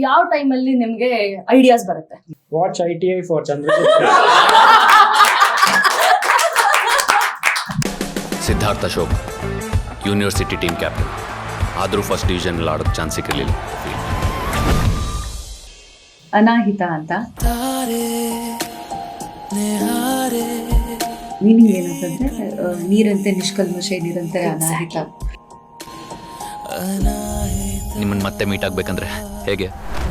ಯಾವ ಟೈಮಲ್ಲಿ ನಿಮ್ಗೆ ಐಡಿಯಾಸ್ ಬರುತ್ತೆ? Watch ITI for Chandragupta. Siddharth Ashok university team captain ಆದರೂ ಫಸ್ಟ್ ಡಿವಿಷನ್ ಆಡೋಕ್ಕೆ ಚಾನ್ಸ್ ಸಿಕ್ಕಿರಲಿಲ್ಲ. ಅನಾಹಿತ ಅಂತ ಮೀನಿಂಗ್ ಏನಂತಂದ್ರೆ ನೀರಂತೆ ನಿಷ್ಕಲ್ಮಶ ನಿರಂತರ ಅನಾಹಿತ. ನಿಮ್ಮನ್ನು ಮತ್ತೆ ಮೀಟ್ ಆಗ್ಬೇಕಂದ್ರೆ ಹೇಗೆ?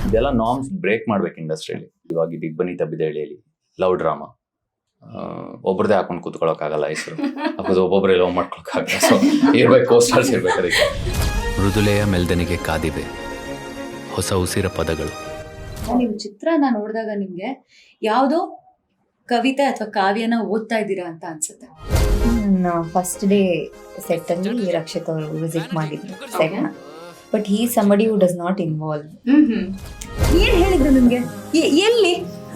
ಇದೆಲ್ಲ ನಾರ್ಮ್ಸ್ ಬ್ರೇಕ್ ಮಾಡ್ಬೇಕು ಇಂಡಸ್ಟ್ರಿಯಲ್ಲಿ. ಇವಾಗ ಇದು ಇಬ್ಬನಿ ತಬ್ಬಿದೆಳೆಯಲ್ಲಿ ಲವ್ ಡ್ರಾಮಾ ಒಬ್ಬರದೇ ಹಾಕೊಂಡು ಕೂತ್ಕೊಳ್ಳೋಕ್ಕಾಗಲ್ಲ, ಹೆಸರು ಅದು ಒಬ್ಬೊಬ್ಬರೇ ಲವ್ ಮಾಡ್ಕೊಳಕ್ಕಾಗಲ್ಲ. ಸೊ ಇರ್ಬೇಕು, ಕೋಸ್ಟರ್ಸ್ ಇರ್ಬೇಕು. ಅದಕ್ಕೆ ಮೃದುಲೆಯ ಮೆಲ್ದನಿಗೆ ಕಾದಿವೆ ಹೊಸ ಉಸಿರ ಪದಗಳು. ನೀವು ಚಿತ್ರನ ನೋಡಿದಾಗ ನಿಮ್ಗೆ ಯಾವುದೋ ಕವಿತೆ ಅಥವಾ ಕಾವ್ಯನ ಓದ್ತಾ ಇದ್ದೀರಾ ಅಂತ ಅನ್ಸುತ್ತೆ. ಫಸ್ಟ್ ಡೇ ಸೆಟ್ ಅಲ್ಲಿ ರಕ್ಷಿತ್ ಅವರು ವಿಸಿಟ್ ಮಾಡಿದ್ರು ಸೆಟ್ ನ. But he somebody who does not involve. ಏನ್ ಹೇಳಿದ್ರು ನಿಮ್ಗೆ? ಎಲ್ಲಿ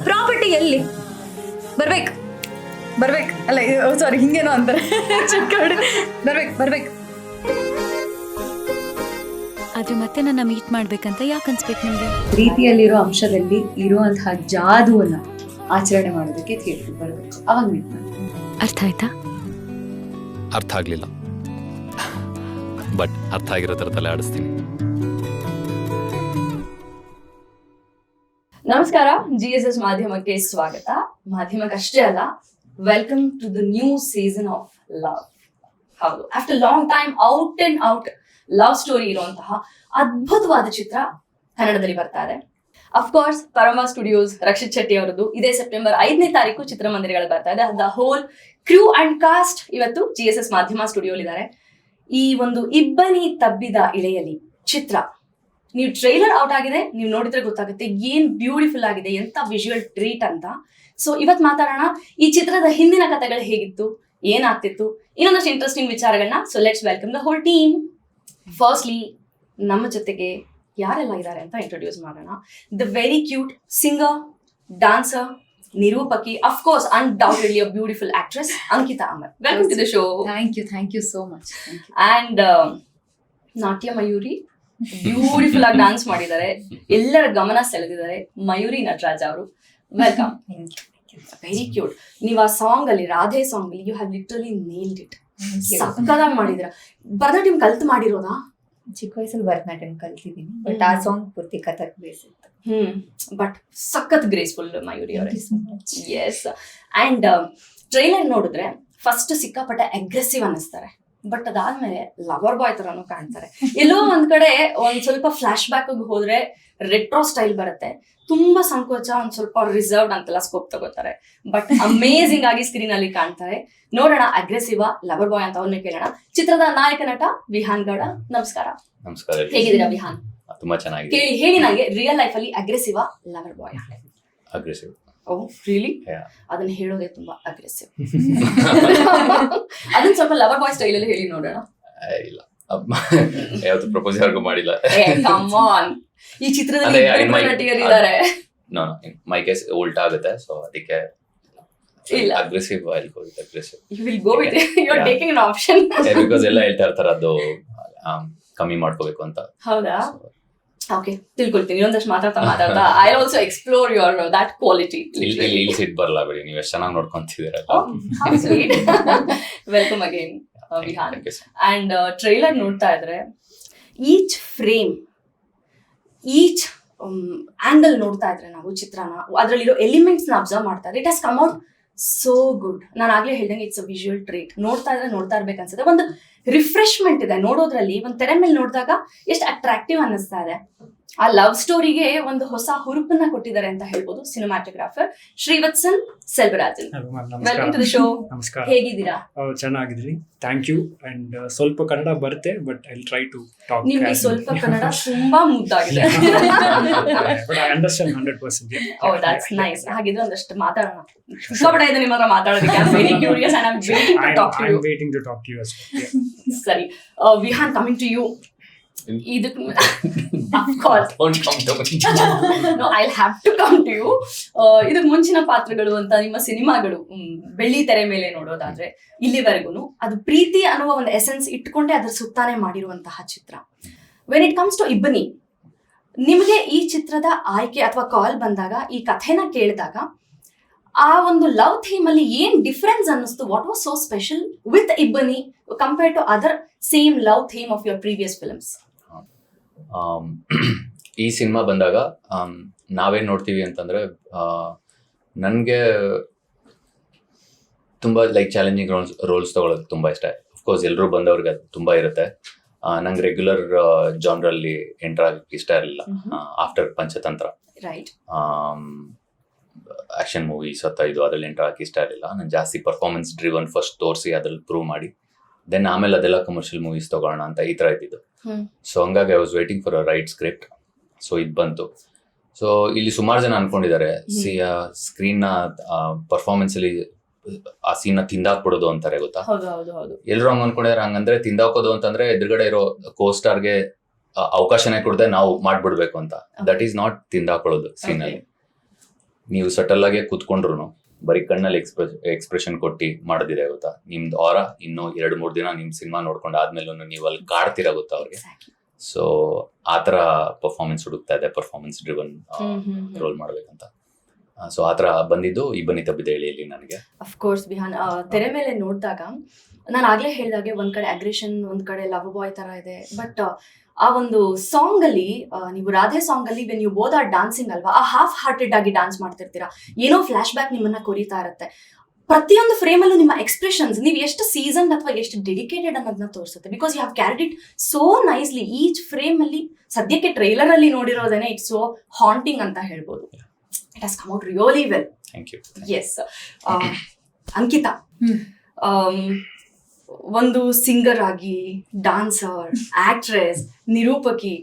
ಪ್ರಾಪರ್ಟಿ ಎಲ್ಲಿ ಬರ್ಬೇಕು ಅಲ್ಲ, ಸಾರಿ ಹಿಂಗೇನೋ ಅಂತಾರೆ ಬರ್ಬೇಕು. ಆದ್ರೆ ಮತ್ತೆ ನನ್ನ ಮೀಟ್ ಮಾಡ್ಬೇಕಂತ ಯಾಕೆ ಅನ್ಸ್ಬೇಕು ನಿಮ್ಗೆ? ಪ್ರೀತಿಯಲ್ಲಿರೋ ಅಂಶದಲ್ಲಿ ಇರುವಂತಹ ಜಾದುವನ್ನ ಆಚರಣೆ ಮಾಡೋದಕ್ಕೆ ಥಿಯೇಟರ್ ಬರ್ಬೇಕು, ಅವಾಗ ಮೀಟ್ ಮಾಡಿ. ಅರ್ಥ ಆಯ್ತಾ? ಅರ್ಥ ಆಗಲಿಲ್ಲ, ಬಟ್ ಅರ್ಥ ಆಗಿರೋ ಥರ ತಲೆ ಆಡಿಸ್ತೀನಿ. ನಮಸ್ಕಾರ, GSS ಮಾಧ್ಯಮಕ್ಕೆ ಸ್ವಾಗತ. ಮಾಧ್ಯಮಕ್ಕಷ್ಟೇ ಅಲ್ಲ, welcome to the new season of love. ಹೌದು, after long time out and out love story ಇರುವಂತಹ ಅದ್ಭುತವಾದ ಚಿತ್ರ ಕನ್ನಡದಲ್ಲಿ ಬರ್ತಾ ಇದೆ. ಅಫ್ಕೋರ್ಸ್ ಪರಮ ಸ್ಟುಡಿಯೋಸ್ ರಕ್ಷಿತ್ ಶೆಟ್ಟಿ ಅವರದ್ದು ಇದೇ ಸೆಪ್ಟೆಂಬರ್ 5ನೇ ತಾರೀಕು ಚಿತ್ರಮಂದಿರಗಳು ಬರ್ತಾ ಇದೆ. The whole crew and cost ಇವತ್ತು GSS ಮಾಧ್ಯಮ ಸ್ಟುಡಿಯೋಲಿದ್ದಾರೆ. ಈ ಒಂದು ಇಬ್ಬನಿ ತಬ್ಬಿದ ಇಳೆಯಲಿ ಚಿತ್ರ, ನೀವು ಟ್ರೈಲರ್ ಔಟ್ ಆಗಿದೆ, ನೀವು ನೋಡಿದ್ರೆ ಗೊತ್ತಾಗುತ್ತೆ ಏನ್ ಬ್ಯೂಟಿಫುಲ್ ಆಗಿದೆ, ಎಂತ ವಿಜುವಲ್ ಟ್ರೀಟ್ ಅಂತ. ಸೊ ಇವತ್ತು ಮಾತಾಡೋಣ ಈ ಚಿತ್ರದ ಹಿಂದಿನ ಕಥೆಗಳು ಹೇಗಿತ್ತು, ಏನಾಗ್ತಿತ್ತು, ಇನ್ನೊಂದಷ್ಟು ಇಂಟ್ರೆಸ್ಟಿಂಗ್ ವಿಚಾರಗಳನ್ನ. So let's welcome the whole team. Firstly ನಮ್ಮ ಜೊತೆಗೆ ಯಾರೆಲ್ಲ ಇದ್ದಾರೆ ಅಂತ ಇಂಟ್ರೊಡ್ಯೂಸ್ ಮಾಡೋಣ. The very cute singer, dancer, ನಿರೂಪಕಿ, of course undoubtedly a beautiful actress Ankita Amar. Welcome to the show. Thank you so much. And Natya Mayuri, beautiful ಆಗಿ ಡಾನ್ಸ್ ಮಾಡಿದ್ದಾರೆ, ಎಲ್ಲರ ಗಮನ ಸೆಳೆದಿದ್ದಾರೆ. ಮಯೂರಿ ನಟರಾಜ್ ಅವರು, ವೆಲ್ಕಮ್. Very cute. ನೀವು ಆ ಸಾಂಗ್ ಅಲ್ಲಿ, ರಾಧೆ ಸಾಂಗ್ ಅಲ್ಲಿ, you have literally nailed it. ಸಕ್ಕದಾಗಿ ಮಾಡಿದ್ರ. ಭರತನಾಟ್ಯಂ ಕಲ್ತು ಮಾಡಿರೋದಾ? ಚಿಕ್ಕ ವಯಸ್ಸಲ್ಲಿ ಭರತನಾಟ್ಯಂ ಕಲ್ತಿದ್ದೀನಿ, ಬಟ್ ಆ ಸಾಂಗ್ ಪೂರ್ತಿ ಕಥಕ್ ಬೇಸ್ ಇತ್ತು. ಬಟ್ ಸಖತ್ ಗ್ರೇಸ್ಫುಲ್ ಮಯೂರಿ ಅವರೇ. ಎಸ್. ಅಂಡ್ ಟ್ರೈಲರ್ ನೋಡಿದ್ರೆ ಫಸ್ಟ್ ಸಿಕ್ಕಾಪಟ್ಟೆ ಅಗ್ರೆಸಿವ್ ಅನ್ನಿಸ್ತಾರೆ, ಬಟ್ ಅದಾದ್ಮೇಲೆ ಲವರ್ ಬಾಯ್ ತರಾನು ಕಾಣ್ತಾರೆ. ಎಲ್ಲೋ ಒಂದ್ ಕಡೆ ಒಂದ್ ಸ್ವಲ್ಪ ಫ್ಲಾಶ್ ಬ್ಯಾಕ್ ಹೋದ್ರೆ ರೆಟ್ರೋ ಸ್ಟೈಲ್ ಬರುತ್ತೆ, ತುಂಬಾ ಸಂಕೋಚ, ಒಂದ್ ಸ್ವಲ್ಪ ರಿಸರ್ವ್ಡ್ ಅಂತೆಲ್ಲ ಸ್ಕೋಪ್ ತಗೋತಾರೆ, ಬಟ್ ಅಮೇಸಿಂಗ್ ಆಗಿ ಸ್ಕ್ರೀನ್ ಅಲ್ಲಿ ಕಾಣ್ತಾರೆ. ನೋಡೋಣ ಅಗ್ರೆಸಿವ್ ಲವರ್ ಬಾಯ್ ಅಂತ ಅವ್ರನ್ನೇ ಕೇಳೋಣ. ಚಿತ್ರದ ನಾಯಕ ನಟ ವಿಹಾನ್ ಗೌಡ, ನಮಸ್ಕಾರ. ನಮಸ್ಕಾರ. ಹೇಗಿದ್ದೀರಾ ವಿಹಾನ್? ತುಂಬಾ ಚೆನ್ನಾಗಿದೆ. ಹೇಳಿ ನಂಗೆ, ರಿಯಲ್ ಲೈಫ್ ಅಲ್ಲಿ ಅಗ್ರೆಸಿವ್ ಲವರ್ ಬಾಯ್? ಅಗ್ರೆಸಿವ್. ಓಹ್ ರಿಯಲಿ? Yeah. ಅದನ್ನ ಹೇಳೋದೇ ತುಂಬಾ ಅಗ್ರೆಸಿವ್. ಅದನ್ನ ಸ್ವಲ್ಪ ಲವರ್ ಬಾಯ್ ಸ್ಟೈಲ್ ಅಲ್ಲಿ ಹೇಳಿ ನೋಡೋಣ. ಇಲ್ಲ, ಯಾವತ್ತು ಪ್ರಪೋಸ್ ಯಾರಿಗೂ ಮಾಡಿಲ್ಲ. ಕಮ್ ಆನ್, ಈ ಚಿತ್ರದಲ್ಲಿ ಇಬ್ಬರು ನಟಿಯರಿದ್ದಾರೆ. ನೋ ಮೈ ಕೇಸ್ ಉಲ್ಟಾ ಆಗುತ್ತೆ, ಸೊ ಅದಕ್ಕೆ ಇಲ್ಲ, aggressive aggressive you will go with you are taking an option. Because ಎಲ್ಲ ಹೇಳ್ತಾ ಇರ್ತಾರೆ ಅದು ಕಮ್ಮಿ ಮಾಡ್ಕೋಬೇಕು ಅಂತ. ಹೌದಾ? ಓಕೆ, ತಿಳ್ಕೊಳ್ತೀನಿ. ಇನ್ನೊಂದಷ್ಟು ಮಾತಾಡ್ತಾ I also explore your that quality. ಇಲ್ಲಿ ಸಿಟ್ ಬರಲ್ಲ ಬಿಡಿ, ನೀವು ಎಷ್ಟು ಚೆನ್ನಾಗಿ ನೋಡ್ಕೊಂತಿದ್ದೀರಲ್ಲ. Welcome again Vihaan. And trailer ನೋಡ್ತಾ ಇದ್ರೆ ಈಚ್ ಫ್ರೇಮ್, ಈಚ್ ಆಂಗಲ್ ನೋಡ್ತಾ ಇದ್ರೆ ನಾವು ಚಿತ್ರನ, ಅದ್ರಲ್ಲಿರೋ ಎಲಿಮೆಂಟ್ಸ್ ನ ಅಬ್ಸರ್ವ್ ಮಾಡ್ತಾ ಇದ್ರೆ it has come out so good. ನಾನು ಆಗ್ಲೇ ಹೇಳ್ದಂಗೆ ಇಟ್ಸ್ ಅ ವಿಜುವಲ್ ಟ್ರೀಟ್. ನೋಡ್ತಾ ಇರ್ಬೇಕು ಅನ್ಸುತ್ತೆ. ಒಂದು ರಿಫ್ರೆಶ್ಮೆಂಟ್ ಇದೆ ನೋಡೋದ್ರಲ್ಲಿ. ಒಂದ್ ತೆರೆ ಮೇಲೆ ನೋಡಿದಾಗ ಎಷ್ಟು ಅಟ್ರಾಕ್ಟಿವ್ ಅನ್ನಿಸ್ತಾ ಇದೆ. ಆ ಲವ್ ಸ್ಟೋರಿಗೆ ಒಂದು ಹೊಸ ಹುರುಪನ್ನ ಕೊಟ್ಟಿದ್ದಾರೆ ಅಂತ ಹೇಳ್ಬೋದು cinematographer Srivatsan Selvarajan. Welcome to the show. ನಮಸ್ಕಾರ. ಹೇಗಿದ್ದೀರಾ? ಚೆನ್ನಾಗಿದ್ದೀನಿ, ಥ್ಯಾಂಕ್ ಯು. ಅಂಡ್ ಸ್ವಲ್ಪ ಕನ್ನಡ ಬರುತ್ತೆ, but I try to talk. ನಿಮ್ಗೆ ಸ್ವಲ್ಪ ಕನ್ನಡ ತುಂಬಾ ಮುದ್ದಾಗಿದೆ. But I understand 100%. Oh that's nice. ಹಾಗಿದ್ರೆ ಒಂದಷ್ಟು ಮಾತಾಡೋಣ. ಇಷ್ಟಪಡ ಇದೆ ನಿಮ್ಮ ಹತ್ರ ಮಾತಾಡೋದಕ್ಕೆ. I am very curious and I am waiting to talk to you. I am waiting to talk to you as well. ಸರಿ, ವಿಹಾನ್, ಕಮಿಂಗ್ ಟು ಯು. ಇದಕ್ಕೆ of course no, I'll have to come to you. ಇದಕ್ಕೆ ಮುಂಚಿನ ಪಾತ್ರಗಳು ಅಂತ ನಿಮ್ಮ ಸಿನಿಮಾಗಳು ಬೆಳ್ಳಿ ತೆರೆ ಮೇಲೆ ನೋಡೋದಾದ್ರೆ ಇಲ್ಲಿವರೆಗೂ ಅದು ಪ್ರೀತಿ ಅನ್ನುವ ಒಂದು ಎಸೆನ್ಸ್ ಇಟ್ಕೊಂಡೆ ಅದ್ರ ಸುತ್ತಾನೆ ಮಾಡಿರುವಂತಹ ಚಿತ್ರ. ವೆನ್ ಇಟ್ ಕಮ್ಸ್ ಟು ಇಬ್ಬನಿ, ನಿಮಗೆ ಈ ಚಿತ್ರದ ಆಯ್ಕೆ ಅಥವಾ ಕಾಲ್ ಬಂದಾಗ ಈ ಕಥೆನ ಕೇಳಿದಾಗ ಆ ಒಂದು ಲವ್ ಥೀಮ್ ಅಲ್ಲಿ ಏನ್ ಡಿಫರೆನ್ಸ್ ಅನ್ನಿಸ್ತು? What was so special with Ibbani compared to other same love theme of your previous films? ಈ ಸಿನಿಮಾ ಬಂದಾಗ ನಾವೇನ್ ನೋಡ್ತೀವಿ ಅಂತಂದ್ರೆ, ನನಗೆ ತುಂಬಾ ಲೈಕ್ ಚಾಲೆಂಜಿಂಗ್ ರೋಲ್ಸ್ ತಗೊಳ್ಳೋದು ತುಂಬಾ ಇಷ್ಟ. ಅಫ್ಕೋರ್ಸ್ ಎಲ್ಲರೂ ಬಂದವ್ರಿಗೆ ಅದು ತುಂಬಾ ಇರುತ್ತೆ. ನಂಗೆ ರೆಗ್ಯುಲರ್ ಜಾನ್ರಲ್ಲಿ ಎಂಟರ್ ಆಗಕ್ಕೆ ಇಷ್ಟ ಇರಲಿಲ್ಲ. After Panchatantra right, action movies ಅಥವಾ ಇದು ಅದ್ರಲ್ಲಿ ಎಂಟರ್ ಆಗಕ್ಕೆ ಇಷ್ಟ ಇರಲಿಲ್ಲ. ನಾನು ಜಾಸ್ತಿ ಪರ್ಫಾರ್ಮೆನ್ಸ್ ಡ್ರಿವನ್ ಫಸ್ಟ್ ತೋರಿಸಿ ಅದ್ರಲ್ಲಿ ಪ್ರೂವ್ ಮಾಡಿ ದೆನ್ ಆಮೇಲೆ ಅದೆಲ್ಲ ಕಮರ್ಷಿಯಲ್ ಮೂವೀಸ್ ತಗೊಳ್ಳೋಣ ಅಂತ ಈ ತರ ಇದ್ದಿದ್ದು. ಸೊ ಹಂಗಾಗಿ I was waiting for a right script. So ಇದು ಬಂತು. ಸೊ ಇಲ್ಲಿ ಸುಮಾರು ಜನ ಅನ್ಕೊಂಡಿದ್ದಾರೆ ಸ್ಕ್ರೀನ್ ನ ಪರ್ಫಾರ್ಮೆನ್ಸ್ ಅಲ್ಲಿ ಆ ಸೀನ್ ನ ತಿಂದಾಕ್ಬಿಡೋದು ಅಂತಾರೆ, ಗೊತ್ತಾ? ಎಲ್ರು ಹಂಗ ಅನ್ಕೊಂಡಿದ್ದಾರೆ. ಹಂಗಂದ್ರೆ ತಿಂದಾಕೋದು ಅಂತಂದ್ರೆ ಎದುರುಗಡೆ ಇರೋ ಕೋಸ್ಟಾರ್ಗೆ ಅವಕಾಶನೇ ಕೊಡದೆ ನಾವು ಮಾಡ್ಬಿಡ್ಬೇಕು ಅಂತ. ದಟ್ ಈಸ್ ನಾಟ್ ತಿಂದಾಕೊಳ್ಳೋದು. ಸೀನ್ ಅಲ್ಲಿ ನೀವು ಸಟಲ್ ಆಗಿ ಕೂತ್ಕೊಂಡ್ರು ಬರೀ ಕಣ್ಣಲ್ಲಿ ಎಕ್ಸ್ಪ್ರೆಷನ್ ಕೊಟ್ಟು ಮಾಡೋದಿದೆ, ಗೊತ್ತಾ? ನಿಮ್ದು ಆರ ಇನ್ನು 2-3 ದಿನ ನಿಮ್ ಸಿನಿಮಾ ನೋಡ್ಕೊಂಡು ಆದ್ಮೇಲೂ ನೀವು ಅಲ್ಲಿ ಕಾಡ್ತೀರಾ, ಗೊತ್ತಾ ಅವ್ರಿಗೆ? ಸೊ ಆತರ ಪರ್ಫಾರ್ಮೆನ್ಸ್ ಹುಡುಕ್ತಾ ಇದೆ, ಪರ್ಫಾರ್ಮೆನ್ಸ್ ಡ್ರಿವನ್ ರೋಲ್ ಮಾಡ್ಬೇಕಂತ. ಸೊ ಆತರ ಬಂದಿದ್ದು ಇಬ್ಬನಿ ತಬ್ಬಿದೇಳಿಯಲ್ಲಿ ನನಗೆ. ಅಫ್ಕೋರ್ಸ್ ಬಿಹಾನ್, ತೆರೆ ಮೇಲೆ ನೋಡಿದಾಗ ನಾನು ಆಗ್ಲೇ ಹೇಳಿದಾಗೆ ಒಂದ್ ಕಡೆ ಅಗ್ರೆಷನ್, ಒಂದ್ ಕಡೆ ಲವ್ ಬಾಯ್ ತರ ಇದೆ. ಬಟ್ ಆ ಒಂದು ಸಾಂಗ್ ಅಲ್ಲಿ, ನೀವು ರಾಧೆ ಸಾಂಗ್ ಅಲ್ಲಿ when you both are dancing ಅಲ್ವಾ, ಆ ಹಾಫ್ ಹಾರ್ಟೆಡ್ ಆಗಿ ಡಾನ್ಸ್ ಮಾಡ್ತಿರ್ತೀರಾ. ಏನೋ ಫ್ಲಾಶ್ ಬ್ಯಾಕ್ ನಿಮ್ಮನ್ನ ಕೊರಿತಾ ಇರುತ್ತೆ. ಪ್ರತಿಯೊಂದು ಫ್ರೇಮ್ ಅಲ್ಲೂ ನಿಮ್ಮ ಎಕ್ಸ್ಪ್ರೆಷನ್ಸ್, ನೀವು ಎಷ್ಟು ಸೀಸನ್ ಅಥವಾ ಎಷ್ಟು ಡೆಡಿಕೇಟೆಡ್ ಅನ್ನೋದನ್ನ ತೋರಿಸುತ್ತೆ. Because you have carried it so nicely. Each frame ಅಲ್ಲಿ ಸದ್ಯಕ್ಕೆ ಟ್ರೈಲರ್ ಅಲ್ಲಿ ನೋಡಿರೋದೇನೆ ಇಟ್ಸ್ ಸೋ ಹಾಂಟಿಂಗ್ ಅಂತ ಹೇಳ್ಬೋದು. It has come out really well. Thank you. Yes, Ankita ಒಂದು ಸಿಂಗರ್ ಆಗಿ, ಡಾನ್ಸರ್, ಆಕ್ಟ್ರೆಸ್, ನಿರೂಪಕಿ.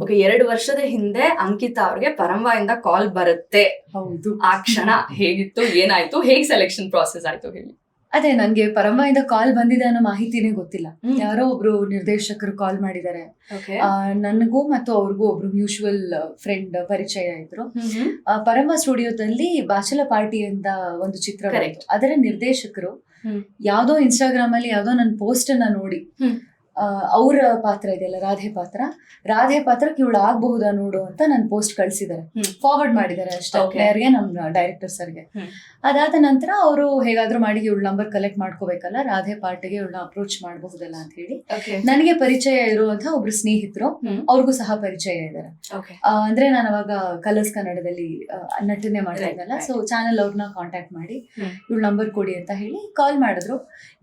ಓಕೆ, 2 ವರ್ಷದ ಹಿಂದೆ ಅಂಕಿತಾ ಅವ್ರಿಗೆ ಪರಂಬಾಯಿಂದ ಕಾಲ್ ಬರುತ್ತೆ. ಹೌದು. ಆ ಕ್ಷಣ ಹೇಗಿತ್ತು, ಏನಾಯ್ತು, ಹೇಗ್ ಸೆಲೆಕ್ಷನ್ ಪ್ರಾಸೆಸ್ ಆಯ್ತು ಹೇಳಿ? ಅದೇ, ನನ್ಗೆ ಪರಂಬಾಯಿಂದ ಕಾಲ್ ಬಂದಿದೆ ಅನ್ನೋ ಮಾಹಿತಿನೇ ಗೊತ್ತಿಲ್ಲ. ಯಾರೋ ಒಬ್ರು ನಿರ್ದೇಶಕರು ಕಾಲ್ ಮಾಡಿದ್ದಾರೆ. ನನಗೂ ಮತ್ತು ಅವ್ರಿಗೂ ಒಬ್ರು ಮ್ಯೂಚುವಲ್ ಫ್ರೆಂಡ್ ಪರಿಚಯ ಇದ್ರು. ಪರಂಬ ಸ್ಟುಡಿಯೋದಲ್ಲಿ ಬಾಚಲ ಪಾರ್ಟಿ ಅಂತ ಒಂದು ಚಿತ್ರ, ಅದರ ನಿರ್ದೇಶಕರು ಯಾವ್ದೋ ಇನ್ಸ್ಟಾಗ್ರಾಮ್ ಅಲ್ಲಿ ಯಾವ್ದೋ ನನ್ನ ಪೋಸ್ಟ್ ಅನ್ನ ನೋಡಿ ಅವ್ರ ಪಾತ್ರ ಇದೆಯಲ್ಲ, ರಾಧೆ ಪಾತ್ರಕ್ಕೆ ಇವಳು ಆಗಬಹುದಾ ನೋಡು ಅಂತ ನನ್ನ ಪೋಸ್ಟ್ ಕಳ್ಸಿದ್ದಾರೆ, ಫಾರ್ವರ್ಡ್ ಮಾಡಿದ್ದಾರೆ ಅಷ್ಟೇ ಯಾರಿಗೆ, ನಮ್ಮ ಡೈರೆಕ್ಟರ್ ಸರ್ಗೆ. ಅದಾದ ನಂತರ ಅವರು ಹೇಗಾದ್ರೂ ಮಾಡಿ ಇವಳು ನಂಬರ್ ಕಲೆಕ್ಟ್ ಮಾಡ್ಕೋಬೇಕಲ್ಲ, ರಾಧೆ ಪಾರ್ಟಿಗೆ ಇವಳನ್ನ ಅಪ್ರೋಚ್ ಮಾಡಬಹುದಲ್ಲ ಅಂತ ಹೇಳಿ ನನಗೆ ಪರಿಚಯ ಇರುವಂತಹ ಒಬ್ರು ಸ್ನೇಹಿತರು, ಅವ್ರಿಗೂ ಸಹ ಪರಿಚಯ ಇದ್ದಾರೆ. ಅಂದ್ರೆ ನಾನು ಅವಾಗ ಕಲರ್ಸ್ ಕನ್ನಡದಲ್ಲಿ ನಟನೆ ಮಾಡ್ತಿದ್ನಲ್ಲ, ಸೊ ಚಾನಲ್ ಅವ್ರನ್ನ ಕಾಂಟ್ಯಾಕ್ಟ್ ಮಾಡಿ ಇವಳು ನಂಬರ್ ಕೊಡಿ ಅಂತ ಹೇಳಿ ಕಾಲ್ ಮಾಡಿದ್ರು.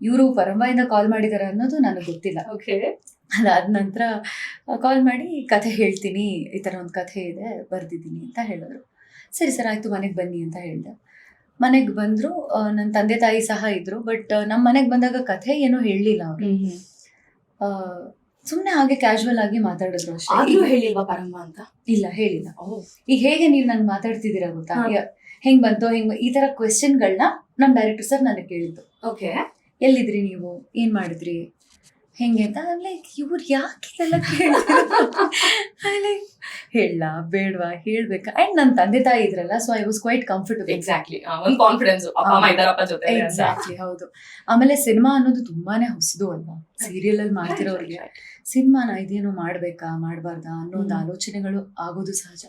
ಇವರು ಪರಂಬಾಯಿಂದ ಕಾಲ್ ಮಾಡಿದಾರೆ ಅನ್ನೋದು ನನಗೆ ಗೊತ್ತಿಲ್ಲ. ಅದಾದ ನಂತರ ಕಾಲ್ ಮಾಡಿ ಕಥೆ ಹೇಳ್ತೀನಿ, ಈ ತರ ಒಂದು ಕಥೆ ಇದೆ, ಬರ್ದಿದ್ದೀನಿ ಅಂತ ಹೇಳಿದ್ರು. ಸರಿ ಸರ್ ಆಯ್ತು, ಮನೆಗೆ ಬನ್ನಿ ಅಂತ ಹೇಳಿದೆ. ಮನೆಗೆ ಬಂದ್ರು. ನನ್ನ ತಂದೆ ತಾಯಿ ಸಹ ಇದ್ರು. ಬಟ್ ನಮ್ಮ ಮನೆಗೆ ಬಂದಾಗ ಕಥೆ ಏನೂ ಹೇಳಲಿಲ್ಲ ಅವರು. ಸುಮ್ಮನೆ ಹಾಗೆ ಕ್ಯಾಶುವಲ್ ಆಗಿ ಮಾತಾಡಿದ್ರು ಅಷ್ಟೇ. ಹೇಳಿಲ್ವಾ ಪರಂಬ ಅಂತ? ಇಲ್ಲ, ಹೇಳಿಲ್ಲ. ಈಗ ಹೇಗೆ ನೀವು ನನ್ಗೆ ಮಾತಾಡ್ತಿದ್ದೀರಾ ಗೊತ್ತಾ, ಹೆಂಗ್ ಬಂತೋ ಹೆಂಗ್, ಈ ತರ ಕ್ವೆಶ್ಚನ್ಗಳನ್ನ ನಮ್ಮ ಡೈರೆಕ್ಟರ್ ಸರ್ ನನಗೆ ಕೇಳಿದ್ದು. ಎಲ್ಲಿದ್ರಿ ನೀವು, ಏನ್ ಮಾಡಿದ್ರಿ, ಹೆಂಗೆ ಅಂತ. ಲೈಕ್ ಇವ್ರು ಯಾಕೆ ಇದೆಲ್ಲ ಲೈಕ್ ಹೇಳ ಬೇಡವಾ, ಹೇಳ್ಬೇಕಾ? ಅಂಡ್ ನನ್ನ ತಂದೆ ತಾಯಿ ಇದ್ರಲ್ಲ, so I was quite comfortable. Exactly, ಒಂದು ಕಾನ್ಫಿಡೆನ್ಸ್ ಜೊತೆ. ಎಕ್ಸಾಕ್ಟ್ಲಿ, ಹೌದು. ಆಮೇಲೆ ಸಿನಿಮಾ ಅನ್ನೋದು ತುಂಬಾನೇ ಹೊಸದು ಅಲ್ವಾ, ಸೀರಿಯಲ್ ಅಲ್ಲಿ ಮಾಡ್ತಿರೋರಿಗೆ. ಸಿನಿಮಾನ ಇದೇನೋ ಮಾಡ್ಬೇಕಾ ಮಾಡಬಾರ್ದಾ ಅನ್ನೋ ಒಂದು ಆಲೋಚನೆಗಳು ಆಗೋದು ಸಹಜ.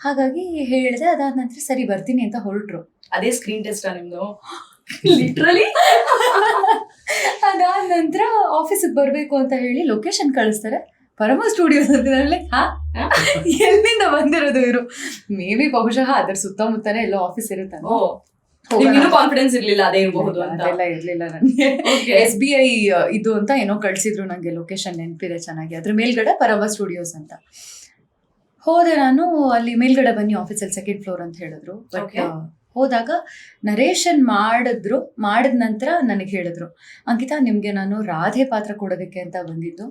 ಹಾಗಾಗಿ ಹೇಳಿದೆ. ಅದಾದ ನಂತರ ಸರಿ ಬರ್ತೀನಿ ಅಂತ ಹೊರಟ್ರು. ಅದೇ ಸ್ಕ್ರೀನ್ ಟೆಸ್ಟ್ ನಿಮ್ದು ಲಿಟ್ರಲಿ. ಅದಾದ ನಂತರ ಆಫೀಸಿಗೆ ಬರ್ಬೇಕು ಅಂತ ಹೇಳಿ ಲೊಕೇಶನ್ ಕಳಿಸ್ತಾರೆ, ಪರಮ ಸ್ಟುಡಿಯೋಸ್ ಅಂತ. ಎಲ್ಲಿಂದ ಬಂದಿರೋದು ಇವರು? ಮೇ ಬಿ ಬಹುಶಃ ಅದರ ಸುತ್ತಮುತ್ತನೇ ಎಲ್ಲೋ ಆಫೀಸ್ ಇರುತ್ತೆ. ಕಾನ್ಫಿಡೆನ್ಸ್ ಇರ್ಲಿಲ್ಲ ಅದೇ ಇರಬಹುದು ಅಂತ. ಅದೆಲ್ಲ ಇರ್ಲಿಲ್ಲ ನನಗೆ. SBI ಇದು ಅಂತ ಏನೋ ಕಳ್ಸಿದ್ರು ನಂಗೆ, ಲೊಕೇಶನ್ ನೆನಪಿದೆ ಚೆನ್ನಾಗಿ. ಅದ್ರ ಮೇಲ್ಗಡೆ ಪರಮ ಸ್ಟುಡಿಯೋಸ್ ಅಂತ ಹೋದೆ ನಾನು. ಅಲ್ಲಿ ಮೇಲ್ಗಡೆ ಬನ್ನಿ ಆಫೀಸಲ್ಲಿ 2nd ಫ್ಲೋರ್ ಅಂತ ಹೇಳಿದ್ರು. ಬಟ್ ಹೋದಾಗ ನರೇಶನ್ ಮಾಡಿದ ನಂತರ ನನಗೆ ಹೇಳಿದ್ರು, ಅಂಕಿತಾ ನಿಮ್ಗೆ ನಾನು ರಾಧೆ ಪಾತ್ರ ಕೊಡೋದಕ್ಕೆ ಅಂತ ಬಂದಿದ್ದು,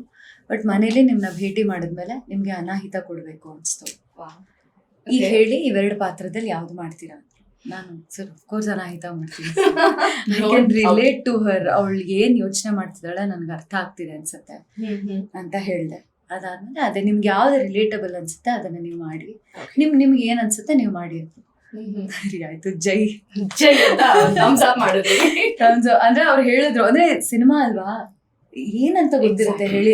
ಬಟ್ ಮನೇಲಿ ನಿಮ್ನ ಭೇಟಿ ಮಾಡಿದ್ಮೇಲೆ ನಿಮ್ಗೆ ಅನಾಹಿತ ಕೊಡ್ಬೇಕು ಅನ್ಸ್ತು. ಈಗ ಹೇಳಿ ಇವೆರಡು ಪಾತ್ರದಲ್ಲಿ ಯಾವ್ದು ಮಾಡ್ತೀರಾ? ನಾನು ಸರ್ ಅಫ್ಕೋರ್ಸ್ ಅನಾಹಿತ ಮಾಡ್ತೀನಿ. I can relate to her. ಅವಳು ಏನ್ ಯೋಚನೆ ಮಾಡ್ತಿದ್ದಾಳೆ ನನ್ಗೆ ಅರ್ಥ ಆಗ್ತಿದೆ ಅನ್ಸುತ್ತೆ ಅಂತ ಹೇಳ್ದೆ. ಅದಾದ್ಮೇಲೆ ಅದೇ ನಿಮ್ಗೆ ಯಾವ್ದು ರಿಲೇಟಬಲ್ ಅನ್ಸುತ್ತೆ ಅದನ್ನ ನೀವು ಮಾಡಿ, ನಿಮ್ಗೆ ಏನ್ ಅನ್ಸುತ್ತೆ ನೀವು ಮಾಡಿ ಅಂತ. ಸರಿ ಆಯ್ತು, ಜೈ ಮಾಡಿದ್ರಿ. ಅಂದ್ರೆ ಅವ್ರು ಹೇಳಿದ್ರು, ಅಂದ್ರೆ ಸಿನಿಮಾ ಅಲ್ವಾ ಏನಂತ ಗೊತ್ತಿರುತ್ತೆ ಹೇಳಿ.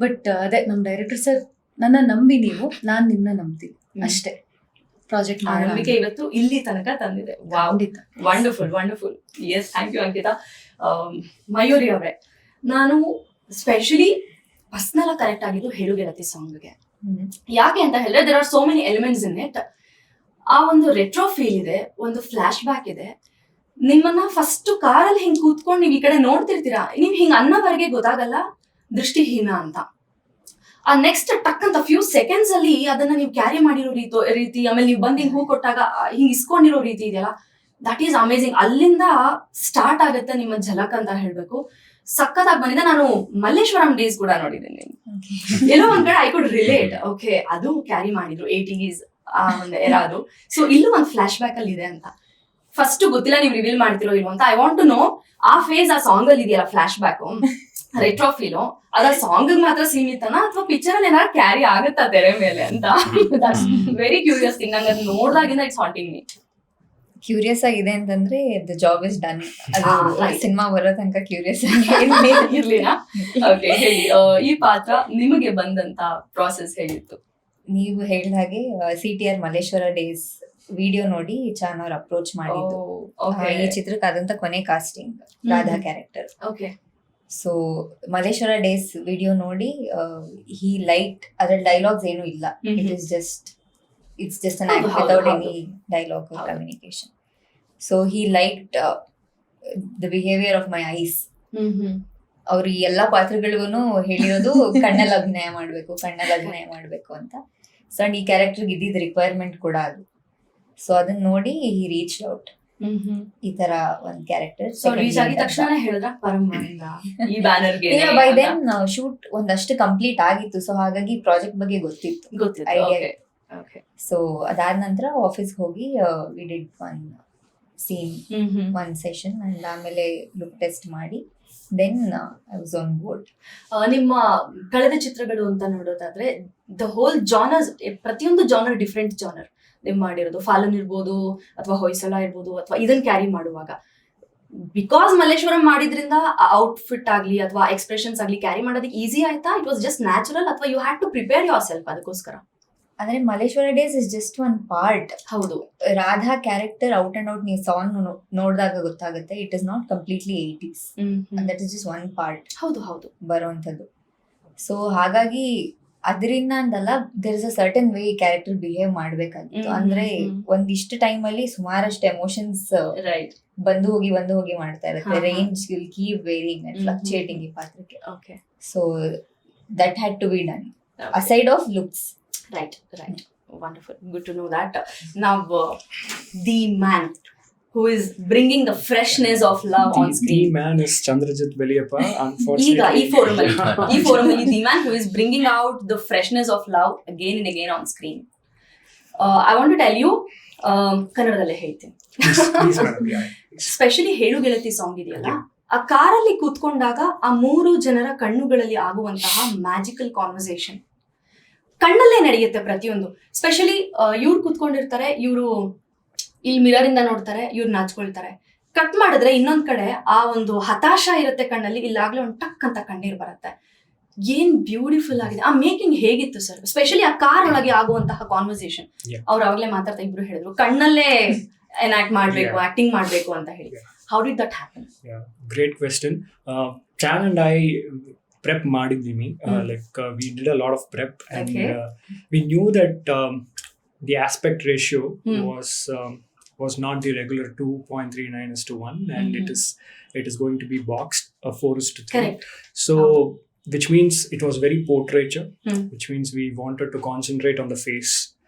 ಬಟ್ ಅದೇ ನಮ್ ಡೈರೆಕ್ಟರ್ ಸರ್ ನನ್ನ ನಂಬಿ ನೀವು, ನಾನ್ ನಿಮ್ನ ನಂಬ್ತೀನಿ ಅಷ್ಟೇ. ಪ್ರಾಜೆಕ್ಟ್ ಆ ನಂಬಿಕೆ ಇವತ್ತು ಇಲ್ಲಿ ತನಕ ತಂದಿದೆ. Wonderful wonderful. Yes, thank you Ankita. Mayuri ಅವರೇ, ನಾನು ಸ್ಪೆಷಲಿ ಪರ್ಸ್ನಲ್ ಆಗಿ ಕನೆಕ್ಟ್ ಆಗಿದ್ದು ಹೇಳು ಗೆಳತಿ ಸಾಂಗ್ಗೆ. ಯಾಕೆ ಅಂತ ಹೇಳಿದ್ರೆ there are so many elements in it. ಆ ಒಂದು ರೆಟ್ರೋ ಫೀಲ್ ಇದೆ, ಒಂದು ಫ್ಲಾಶ್ ಬ್ಯಾಕ್ ಇದೆ. ನಿಮ್ಮನ್ನ ಫಸ್ಟ್ ಕಾರಲ್ಲಿ ಹಿಂಗ್ ಕೂತ್ಕೊಂಡು ನೀವು ಈ ಕಡೆ ನೋಡ್ತಿರ್ತೀರಾ, ನೀವ್ ಹಿಂಗ್ ಅನ್ನೋವರೆಗೆ ಗೊತ್ತಾಗಲ್ಲ ದೃಷ್ಟಿಹೀನ ಅಂತ. ಆ ನೆಕ್ಸ್ಟ್ ಟಕ್ ಅಂತ ಫ್ಯೂ ಸೆಕೆಂಡ್ಸ್ ಅಲ್ಲಿ ಅದನ್ನ ನೀವು ಕ್ಯಾರಿ ಮಾಡಿರೋ ರೀತಿ, ಆಮೇಲೆ ನೀವು ಬಂದು ಹಿಂಗ್ ಹೂ ಕೊಟ್ಟಾಗ ಹಿಂಗ್ ಇಸ್ಕೊಂಡಿರೋ ರೀತಿ ಇದೆಯಲ್ಲ, ದಟ್ ಈಸ್ ಅಮೇಸಿಂಗ್. ಅಲ್ಲಿಂದ ಸ್ಟಾರ್ಟ್ ಆಗುತ್ತೆ ನಿಮ್ಮ ಝಲಕ್ ಅಂತ ಹೇಳ್ಬೇಕು. ಸಕ್ಕತ್ತಾಗಿ ಬಂದಿದೆ. ನಾನು ಮಲ್ಲೇಶ್ವರಂ ಡೇಸ್ ಕೂಡ ನೋಡಿದ್ದೀನಿ, ಎಲ್ಲೋ ಒಂದ್ ಕಡೆ ಐ ಕುಡ್ ರಿಲೇಟ್. ಓಕೆ, ಅದು ಕ್ಯಾರಿ ಮಾಡಿದ್ರು 80s ಆ ಒಂದು ಎರಾ ಅದು. ಸೊ ಇಲ್ಲೂ ಒಂದು ಫ್ಲಾಶ್ ಬ್ಯಾಕ್ ಅಲ್ಲಿ ಇದೆ ಅಂತ. ಫಸ್ಟ್ ಗೊತ್ತಿಲ್ಲ ನೀವು ರಿವೀಲ್ ಮಾಡ್ತಿರೋ ಇಲ್ವೋ ಅಂತ. ಐ ವಾಂಟ್ ಟು ನೋ ಆ ಫೇಸ್ ಆ ಸಾಂಗ್ ಅಲ್ಲಿ ಇದೆಯಲ್ಲ, ಫ್ಲಾಶ್ ಬ್ಯಾಕ್ ರೆಟ್ರೋ ಫೀಲು, ಅದ ಸಾಂಗ್ ಮಾತ್ರ ಸೀಮಿತನಾ ಅಥವಾ ಪಿಕ್ಚರ್ ಅಲ್ಲಿ ಏನಾದ್ರು ಕ್ಯಾರಿ ಆಗುತ್ತಾ ತೆರೆ ಮೇಲೆ ಅಂತ. Very curious thing. ನಂಗೆ ಅದು ನೋಡ್ದಾಗಿಂದ ಇಟ್ಸ್ ಹಾಂಟಿಂಗ್ ಮೀ. ಕ್ಯೂರಿಯಸ್ ಆಗಿದೆ ಅಂತಂದ್ರೆ ದ ಜಾಬ್ ಇಸ್ ಡನ್. ಅದು ಸಿನಿಮಾ ಬರೋ ತನಕ ಕ್ಯೂರಿಯಸ್ ಇರ್ಲಿಲ್ಲ. ಓಕೆ, ಹೇಳಿ, ಈ ಪಾತ್ರ ನಿಮಗೆ ಬಂದಂತ ಪ್ರಾಸೆಸ್ ಹೇಗಿತ್ತು? ನೀವು ಹೇಳಿದ ಹಾಗೆ CTR ಮಲ್ಲೇಶ್ವರ ಡೇಸ್ ವಿಡಿಯೋ ನೋಡಿ ಚಾನ್ ಅವ್ರು ಅಪ್ರೋಚ್ ಮಾಡಿದ್ದು. ಈ ಚಿತ್ರಕ್ಕೆ ಆದಂತ ಕೊನೆ casting Radha character. Okay, so Malleshwara days video ನೋಡಿ ಹಿ ಲೈಕ್, ಅದ್ರಲ್ಲಿ ಡೈಲಾಗ್ಸ್ ಏನು ಇಲ್ಲ, it's just an act without any dialogue or communication. So he liked the behaviour of my eyes. ಅವ್ರು ಈ ಎಲ್ಲಾ ಪಾತ್ರಗಳಿಗೂ ಹೇಳಿರೋದು ಕಣ್ಣಲ್ಲಿ ಅಭಿನಯ ಮಾಡ್ಬೇಕು ಅಂತ. ಸೊ ಅಂಡ್ ಈ ಕ್ಯಾರೆಕ್ಟರ್ಗೆ ಇದ್ದಿದ್ ರಿಕ್ವೈರ್ಮೆಂಟ್ ಕೂಡ ಅದು. ಸೊ ಅದನ್ನ ನೋಡಿ ಹಿ ರೀಚ್ ಔಟ್ ಈ ತರ ಒಂದ್ ಕ್ಯಾರೆಕ್ಟರ್. ಸೊ ರೀಚ್ ಆಗಿದ ತಕ್ಷಣ ಹೇಳಿದ್ರ ಪರಮಯಿಂದ ಈ ಬ್ಯಾನರ್ಗೆ ಬೈ ದೆನ್ ಶೂಟ್ ಒಂದಷ್ಟು ಕಂಪ್ಲೀಟ್ ಆಗಿತ್ತು. ಸೊ ಹಾಗಾಗಿ ಪ್ರಾಜೆಕ್ಟ್ ಬಗ್ಗೆ ಗೊತ್ತಿತ್ತು ಐಡಿಯಾ. ಸೊ ಅದಾದ ನಂತರ ಆಫೀಸ್ಗೆ ಹೋಗಿ we did one scene, one session, and ಆಮೇಲೆ ಲುಕ್ ಟೆಸ್ಟ್ ಮಾಡಿ then I was on board. ನಿಮ್ಮ ಕಳೆದ ಚಿತ್ರಗಳು ಅಂತ ನೋಡೋದಾದ್ರೆ ದ ಹೋಲ್ ಜಾನರ್ಸ್, ಪ್ರತಿಯೊಂದು ಜಾನರ್ ಡಿಫ್ರೆಂಟ್ ಜಾನರ್ ನೀವು ಮಾಡಿರೋದು. ಫಾಲನ್ ಇರ್ಬೋದು ಅಥವಾ ಹೊಯ್ಸಳ ಇರ್ಬೋದು, ಅಥವಾ ಇದನ್ನ ಕ್ಯಾರಿ ಮಾಡುವಾಗ ಬಿಕಾಸ್ ಮಲ್ಲೇಶ್ವರಂ ಮಾಡಿದ್ರಿಂದ ಔಟ್ಫಿಟ್ ಆಗ್ಲಿ ಅಥವಾ ಎಕ್ಸ್ಪ್ರೆಷನ್ಸ್ ಆಗ್ಲಿ ಕ್ಯಾರಿ ಮಾಡೋದಕ್ಕೆ ಈಸಿ ಆಯ್ತಾ? ಇಟ್ ವಾಸ್ ಜಸ್ಟ್ ನ್ಯಾಚುರಲ್ ಅಥವಾ you had to prepare yourself ಅದಕ್ಕೋಸ್ಕರ? ಅಂದ್ರೆ Malleshwara days is just one part. ಹೌದು, Radha character out and out ನೀವು ಸಾಂಗ್ ನೋಡಿದಾಗ ಗೊತ್ತಾಗುತ್ತೆ. It is not completely 80s. That is just one part. ಹೌದು ಬರುವಂತದ್ದು. ಸೊ ಹಾಗಾಗಿ ಅದರಿಂದ ಅಂತಲ್ಲ, there is a certain way ಈ ಕ್ಯಾರೆಕ್ಟರ್ ಬಿಹೇವ್ ಮಾಡ್ಬೇಕಾಗಿತ್ತು. ಅಂದ್ರೆ ಒಂದಿಷ್ಟು ಟೈಮ್ ಅಲ್ಲಿ ಸುಮಾರಷ್ಟು ಎಮೋಷನ್ಸ್ ಬಂದು ಹೋಗಿ ಮಾಡ್ತಾ ಇರುತ್ತೆ. Range will keep varying and fluctuating ಈ ಪಾತ್ರಕ್ಕೆ. So that had to be done aside of looks. Right. Wonderful. Good to know that. Now, the man who is bringing the freshness of love on screen. The man is Chandrajit Beliyappa. Unfortunately, ಈ forum ಅಲ್ಲಿ the man who is bringing out the freshness of love again and again on screen. I want to tell you, ಕನ್ನಡದಲ್ಲೇ ಹೇಳ್ತೀನಿ. Specially ಹೇಳು ಗೆಳತಿ song ಇದೆಯಲ್ಲ, ಆ ಕಾರಲ್ಲಿ ಕೂತ್ಕೊಂಡಾಗ ಆ 3 ಜನರ ಕಣ್ಣುಗಳಲ್ಲಿ ಆಗುವಂತಹ ಮ್ಯಾಜಿಕಲ್ ಕಾನ್ವರ್ಸೇಷನ್ ಕಣ್ಣಲ್ಲೇ ನಡೆಯುತ್ತೆ ಪ್ರತಿಯೊಂದು. ಸ್ಪೆಷಲಿ ಇವ್ರು ಕೂತ್ಕೊಂಡಿರ್ತಾರೆ, ಇವರು ಇಲ್ಲಿ ಮಿರರ್ ಇಂದ ನೋಡ್ತಾರೆ, ಇವ್ರು ನಾಚ್ಕೊಳ್ತಾರೆ. ಕಟ್ ಮಾಡಿದ್ರೆ ಇನ್ನೊಂದ್ ಕಡೆ ಆ ಒಂದು ಹತಾಶ ಇರುತ್ತೆ ಕಣ್ಣಲ್ಲಿ, ಇಲ್ಲಾಗ್ಲೇ ಒಂದು ಟಕ್ ಅಂತ ಕಣ್ಣೀರ್ ಬರುತ್ತೆ. ಏನ್ ಬ್ಯೂಟಿಫುಲ್ ಆಗಿದೆ. ಆ ಮೇಕಿಂಗ್ ಹೇಗಿತ್ತು ಸರ್? ಸ್ಪೆಷಲಿ ಆ ಕಾರ್ ಒಳಗೆ ಆಗುವಂತಹ ಕಾನ್ವರ್ಸೇಷನ್. ಅವ್ರು ಅವಾಗ್ಲೇ ಮಾತಾಡ್ತಾ ಇಬ್ರು ಹೇಳಿದ್ರು ಕಣ್ಣಲ್ಲೇ ಎನಾಕ್ಟ್ ಮಾಡ್ಬೇಕು, ಆಕ್ಟಿಂಗ್ ಮಾಡ್ಬೇಕು ಅಂತ ಹೇಳಿ. How did that happen? Great question. Chan and I prep ಮಾಡಿದ್ವಿ. We did a lot of prep, and we knew that the aspect ratio was not the regular 2.39:1, and it is going to be boxed 4:3. Correct. So which means it was very portraiture, which means we wanted to concentrate on the face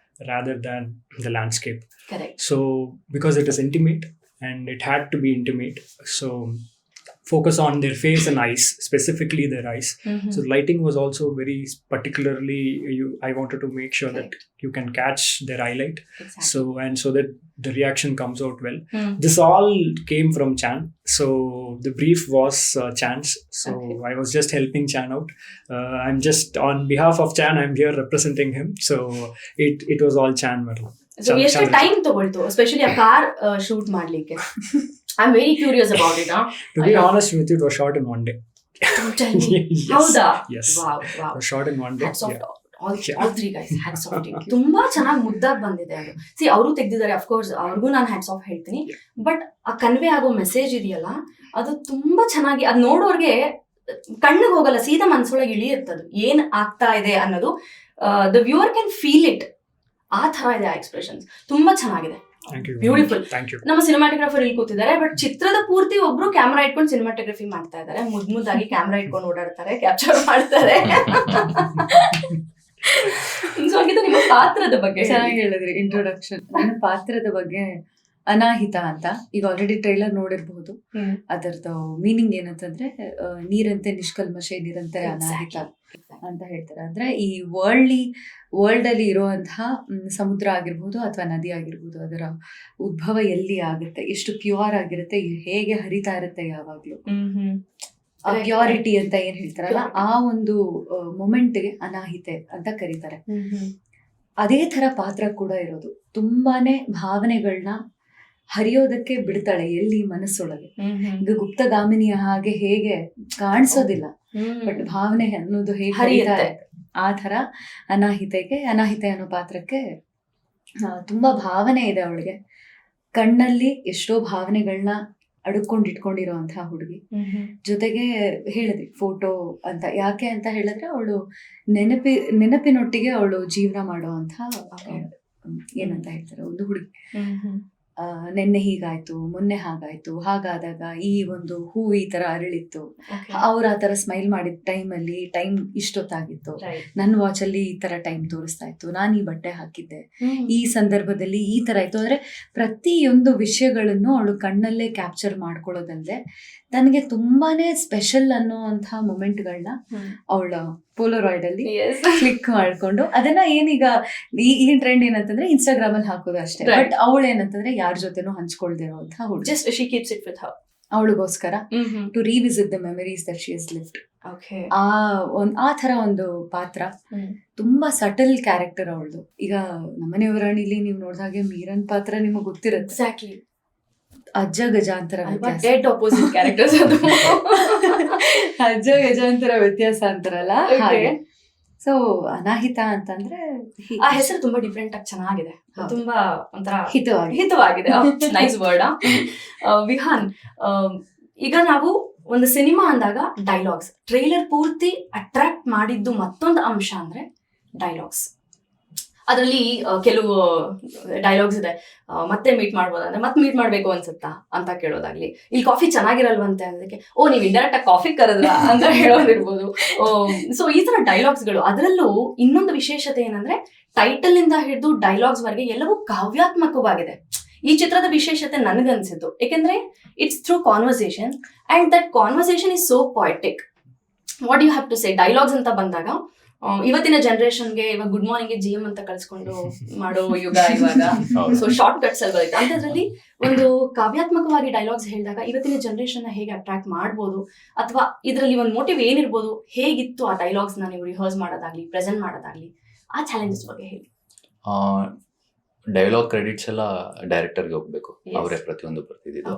rather than the landscape. Correct. So because it is intimate and it had to be intimate, so focus on their face and eyes, specifically their eyes. So lighting was also very particularly, I wanted to make sure that you can catch their highlight. Exactly. So that the reaction comes out well. This all came from Chan. So the brief was Chan's. So I was just helping Chan out. I'm just on behalf of Chan, I'm here representing him. So it was all Chan. So ಎಷ್ಟು time ತಗೊಳ್ತು especially ಆ car shoot ಮಾಡ್ಲಿಕ್ಕೆ? I'm very curious about it. To be honest with you, it was shot in one day. ಹೌದಾ? Yes. Wow. It was shot in one day. Hats off all three guys hats off to. ತುಂಬಾ ಚೆನ್ನಾಗಿ ಮುದ್ದಾಗಿ ಬಂದಿದೆ ಅದು. C ಅವರು ತೆಗ್ದಿದ್ದಾರೆ, of course ಅವ್ರಿಗೂ ನಾನು hats off ಹೇಳ್ತೀನಿ. ಬಟ್ ಆ ಕನ್ವೆ ಆಗೋ ಮೆಸೇಜ್ ಇದೆಯಲ್ಲ, ಅದು ತುಂಬಾ ಚೆನ್ನಾಗಿ, ಅದು ನೋಡೋರ್ಗೆ ಕಣ್ಣಿಗೆ ಹೋಗಲ್ಲ, ಸೀದಾ ಮನ್ಸೊಳಗೆ ಇಳಿಯುತ್ತದು ಏನ್ ಆಗ್ತಾ ಇದೆ ಅನ್ನೋದು. The viewer can feel it. ಆ ತರ ಇದೆ ಆ ಎಕ್ಸ್ಪ್ರೆಷನ್ಸ್, ತುಂಬಾ ಚೆನ್ನಾಗಿದೆ. ಬ್ಯೂಟಿಫುಲ್. ನಮ್ಮ ಸಿನಿಮಾಟೋಗ್ರಾಫರ್ ಇಲ್ಲಿ ಕೂತಿದ್ದಾರೆ, ಬಟ್ ಚಿತ್ರದ ಪೂರ್ತಿ ಒಬ್ರು ಕ್ಯಾಮ್ರಾ ಇಟ್ಕೊಂಡು ಸಿನಿಮಾಟೋಗ್ರಫಿ ಮಾಡ್ತಾ ಇದ್ದಾರೆ. ಮುದ್ದಾಗಿ ಕ್ಯಾಮ್ರಾ ಇಟ್ಕೊಂಡು ಓಡಾಡ್ತಾರೆ, ಕ್ಯಾಪ್ಚರ್ ಮಾಡ್ತಾರೆ. ಸೊ ಹಾಗಿದ್ರೆ ನಿಮ್ಮ ಪಾತ್ರದ ಬಗ್ಗೆ ಚೆನ್ನಾಗಿ ಹೇಳಿದ್ರಿ ಇಂಟ್ರೊಡಕ್ಷನ್. ನನ್ನ ಪಾತ್ರದ ಬಗ್ಗೆ ಅನಾಹಿತ ಅಂತ, ಈಗ ಆಲ್ರೆಡಿ ಟ್ರೈಲರ್ ನೋಡಿರ್ಬಹುದು. ಅದರದ್ದು ಮೀನಿಂಗ್ ಏನಂತಂದ್ರೆ ನೀರಂತೆ ನಿಷ್ಕಲ್ಮಶೆ ನಿರಂತರ ಅನಾಹಿತ ಅಂತ ಹೇಳ್ತಾರೆ. ಅಂದ್ರೆ ಈ ವರ್ಲ್ಡ್ ಅಲ್ಲಿ ಇರುವಂತಹ ಸಮುದ್ರ ಆಗಿರ್ಬೋದು ಅಥವಾ ನದಿ ಆಗಿರ್ಬೋದು, ಅದರ ಉದ್ಭವ ಎಲ್ಲಿ ಆಗುತ್ತೆ, ಎಷ್ಟು ಪ್ಯೂರ್ ಆಗಿರುತ್ತೆ, ಹೇಗೆ ಹರಿತಾ ಇರುತ್ತೆ ಯಾವಾಗ್ಲೂ, ಆ ಪ್ಯೂರಿಟಿ ಅಂತ ಏನ್ ಹೇಳ್ತಾರಲ್ಲ, ಆ ಒಂದು ಮೊಮೆಂಟ್ಗೆ ಅನಾಹಿತೆ ಅಂತ ಕರೀತಾರೆ. ಅದೇ ತರ ಪಾತ್ರ ಕೂಡ ಇರೋದು. ತುಂಬಾನೇ ಭಾವನೆಗಳನ್ನ ಹರಿಯೋದಕ್ಕೆ ಬಿಡ್ತಾಳೆ ಎಲ್ಲಿ ಮನಸ್ಸೊಳಗೆ. ಈಗ ಗುಪ್ತಗಾಮಿನಿಯ ಹಾಗೆ ಹೇಗೆ ಕಾಣಿಸೋದಿಲ್ಲ, ಬಟ್ ಭಾವನೆ ಅನ್ನೋದು ಹೇಗೆ ಹರಿಯುತ್ತೆ, ಆ ತರ ಅನಾಹಿತೆ ಅನ್ನೋ ಪಾತ್ರಕ್ಕೆ ತುಂಬಾ ಭಾವನೆ ಇದೆ ಅವಳಿಗೆ. ಕಣ್ಣಲ್ಲಿ ಎಷ್ಟೋ ಭಾವನೆಗಳನ್ನ ಇಟ್ಕೊಂಡಿರೋಂತಹ ಹುಡುಗಿ. ಜೊತೆಗೆ ಹೇಳಿದ್ರಿ ಫೋಟೋ ಅಂತ, ಯಾಕೆ ಅಂತ ಹೇಳಿದ್ರೆ ಅವಳು ನೆನಪಿನೊಟ್ಟಿಗೆ ಅವಳು ಜೀವನ ಮಾಡುವಂತ ಏನಂತ ಹೇಳ್ತಾರೆ ಒಂದು ಹುಡುಗಿ. ನೆನ್ನೆ ಹೀಗಾಯ್ತು, ಮೊನ್ನೆ ಹಾಗಾಯ್ತು, ಹಾಗಾದಾಗ ಈ ಒಂದು ಹೂ ಈ ತರ ಅರಳಿತ್ತು, ಅವ್ರ ಆ ತರ ಸ್ಮೈಲ್ ಮಾಡಿದ ಟೈಮಲ್ಲಿ ಟೈಮ್ ಇಷ್ಟೊತ್ತಾಗಿತ್ತು, ನನ್ನ ವಾಚ್ ಅಲ್ಲಿ ಈ ತರ ಟೈಮ್ ತೋರಿಸ್ತಾ ಇತ್ತು, ನಾನು ಈ ಬಟ್ಟೆ ಹಾಕಿದ್ದೆ, ಈ ಸಂದರ್ಭದಲ್ಲಿ ಈ ತರ ಆಯ್ತು. ಅಂದ್ರೆ ಪ್ರತಿಯೊಂದು ವಿಷಯಗಳನ್ನು ಅವಳು ಕಣ್ಣಲ್ಲೇ ಕ್ಯಾಪ್ಚರ್ ಮಾಡ್ಕೊಳ್ಳೋದಲ್ಲದೆ ತನಗೆ ತುಂಬಾನೇ ಸ್ಪೆಷಲ್ ಅನ್ನೋಂತಹ ಮೊಮೆಂಟ್ಗಳನ್ನ ಅವಳ ಪೋಲರಾಯ್ಡ್ ಅಲ್ಲಿ ಕ್ಲಿಕ್ ಮಾಡ್ಕೊಂಡು ಅದನ್ನ ಏನೀಗ ಈಗಿನ ಟ್ರೆಂಡ್ ಏನಂತಂದ್ರೆ ಇನ್ಸ್ಟಾಗ್ರಾಮ್ ಅಲ್ಲಿ ಹಾಕೋದು ಅಷ್ಟೇ. ಬಟ್ ಅವಳು ಏನಂತಂದ್ರೆ ಯಾರ ಜೊತೆನೂ ಹಂಚ್ಕೊಳ್ದೇ ಇರುವಂತಹ ಹುಡುಗಿ. Just she keeps it with her. ಅವಳಿಗೋಸ್ಕರ to revisit the memories that she has lived. ಆ ತರ ಒಂದು ಪಾತ್ರ, ತುಂಬಾ ಸಟಲ್ ಕ್ಯಾರೆಕ್ಟರ್ ಅವಳದು. ಈಗ ನಮ್ಮನೆಯವರಾಣಿಲಿ ನೀವು ನೋಡಿದಾಗೆ ಮೀರನ್ ಪಾತ್ರ ನಿಮಗೆ ಗೊತ್ತಿರುತ್ತೆ. ಎಕ್ಸಾಕ್ಟ್ಲಿ. ಅಜ್ಜ ಗಜಾಂತರ ಅಜ್ಜ ಗಜಾಂತರ ವ್ಯತ್ಯಾಸ ಅಂತಾರಲ್ಲ ಹಾಗೆ. ಸೊ ಅನಾಹಿತ ಅಂತಂದ್ರೆ ಆ ಹೆಸರು ತುಂಬಾ ಡಿಫ್ರೆಂಟ್ ಆಗಿ ಚೆನ್ನಾಗಿದೆ, ತುಂಬಾ ಒಂಥರ ಹಿತವಾಗಿದೆ. Nice word. ವಿಹಾನ್, ಈಗ ನಾವು ಒಂದು ಸಿನಿಮಾ ಅಂದಾಗ ಡೈಲಾಗ್ಸ್, ಟ್ರೈಲರ್ ಪೂರ್ತಿ ಅಟ್ರಾಕ್ಟ್ ಮಾಡಿದ್ದು ಮತ್ತೊಂದು ಅಂಶ ಅಂದ್ರೆ ಡೈಲಾಗ್ಸ್. ಅದರಲ್ಲಿ ಕೆಲವು ಡೈಲಾಗ್ಸ್ ಇದೆ, ಮತ್ತೆ ಮೀಟ್ ಮಾಡ್ಬೋದಂದ್ರೆ ಮತ್ತೆ ಮೀಟ್ ಮಾಡ್ಬೇಕು ಅನ್ಸುತ್ತಾ ಅಂತ ಕೇಳೋದಾಗ್ಲಿ, ಇಲ್ಲಿ ಕಾಫಿ ಚೆನ್ನಾಗಿರಲ್ವಂತೆ ಅನ್ನೋದಕ್ಕೆ ಓ ನೀವು ಇಂಡೈರೆಕ್ಟ್ ಆಗಿ ಕಾಫಿ ಕರೆದ್ರ ಅಂತ ಹೇಳೋದಿರ್ಬೋದು. ಸೊ ಈ ತರ ಡೈಲಾಗ್ಸ್ಗಳು. ಅದರಲ್ಲೂ ಇನ್ನೊಂದು ವಿಶೇಷತೆ ಏನಂದ್ರೆ ಟೈಟಲ್ ಇಂದ ಹಿಡಿದು ಡೈಲಾಗ್ಸ್ ವರೆಗೆ ಎಲ್ಲವೂ ಕಾವ್ಯಾತ್ಮಕವಾಗಿದೆ. ಈ ಚಿತ್ರದ ವಿಶೇಷತೆ ನನಗನ್ಸಿದ್ದು, ಯಾಕೆಂದ್ರೆ it's through conversation and that conversation is so poetic. What you have to say. Dialogues ಅಂತ ಬಂದಾಗ ಇವತ್ತಿನ ಜನರೇಷನ್ಗೆ ಇವಾಗ ಗುಡ್ ಮಾರ್ನಿಂಗ್ GM ಅಂತ ಕಳ್ಸ್ಕೊಂಡು ಮಾಡೋ ಯುಗ ಇವಾಗ. ಸೊ ಶಾರ್ಟ್ ಕಟ್ಸ್ ಅಲ್ಲಿ ಬರುತ್ತೆ. ಅಂತದ್ರಲ್ಲಿ ಒಂದು ಕಾವ್ಯಾತ್ಮಕವಾಗಿ ಡೈಲಾಗ್ಸ್ ಹೇಳಿದಾಗ ಇವತ್ತಿನ ಜನರೇಷನ್ ಹೇಗೆ ಅಟ್ರಾಕ್ಟ್ ಮಾಡ್ಬೋದು, ಅಥವಾ ಇದರಲ್ಲಿ ಒಂದು ಮೋಟಿವ್ ಏನಿರ್ಬೋದು, ಹೇಗಿತ್ತು ಆ ಡೈಲಾಗ್ಸ್ ನ ನೀವು ರಿಹರ್ಸ್ ಮಾಡೋದಾಗ್ಲಿ, ಪ್ರೆಸೆಂಟ್ ಮಾಡೋದಾಗ್ಲಿ, ಆ ಚಾಲೆಂಜಸ್ ಬಗ್ಗೆ ಹೇಳಿ. ಡೈಲಾಗ್ ಕ್ರೆಡಿಟ್ಸ್ ಎಲ್ಲ ಡೈರೆಕ್ಟರ್ಗೆ ಹೋಗ್ಬೇಕು, ಅವರೇ ಪ್ರತಿಯೊಂದು ಬರ್ತಿದ್ದು.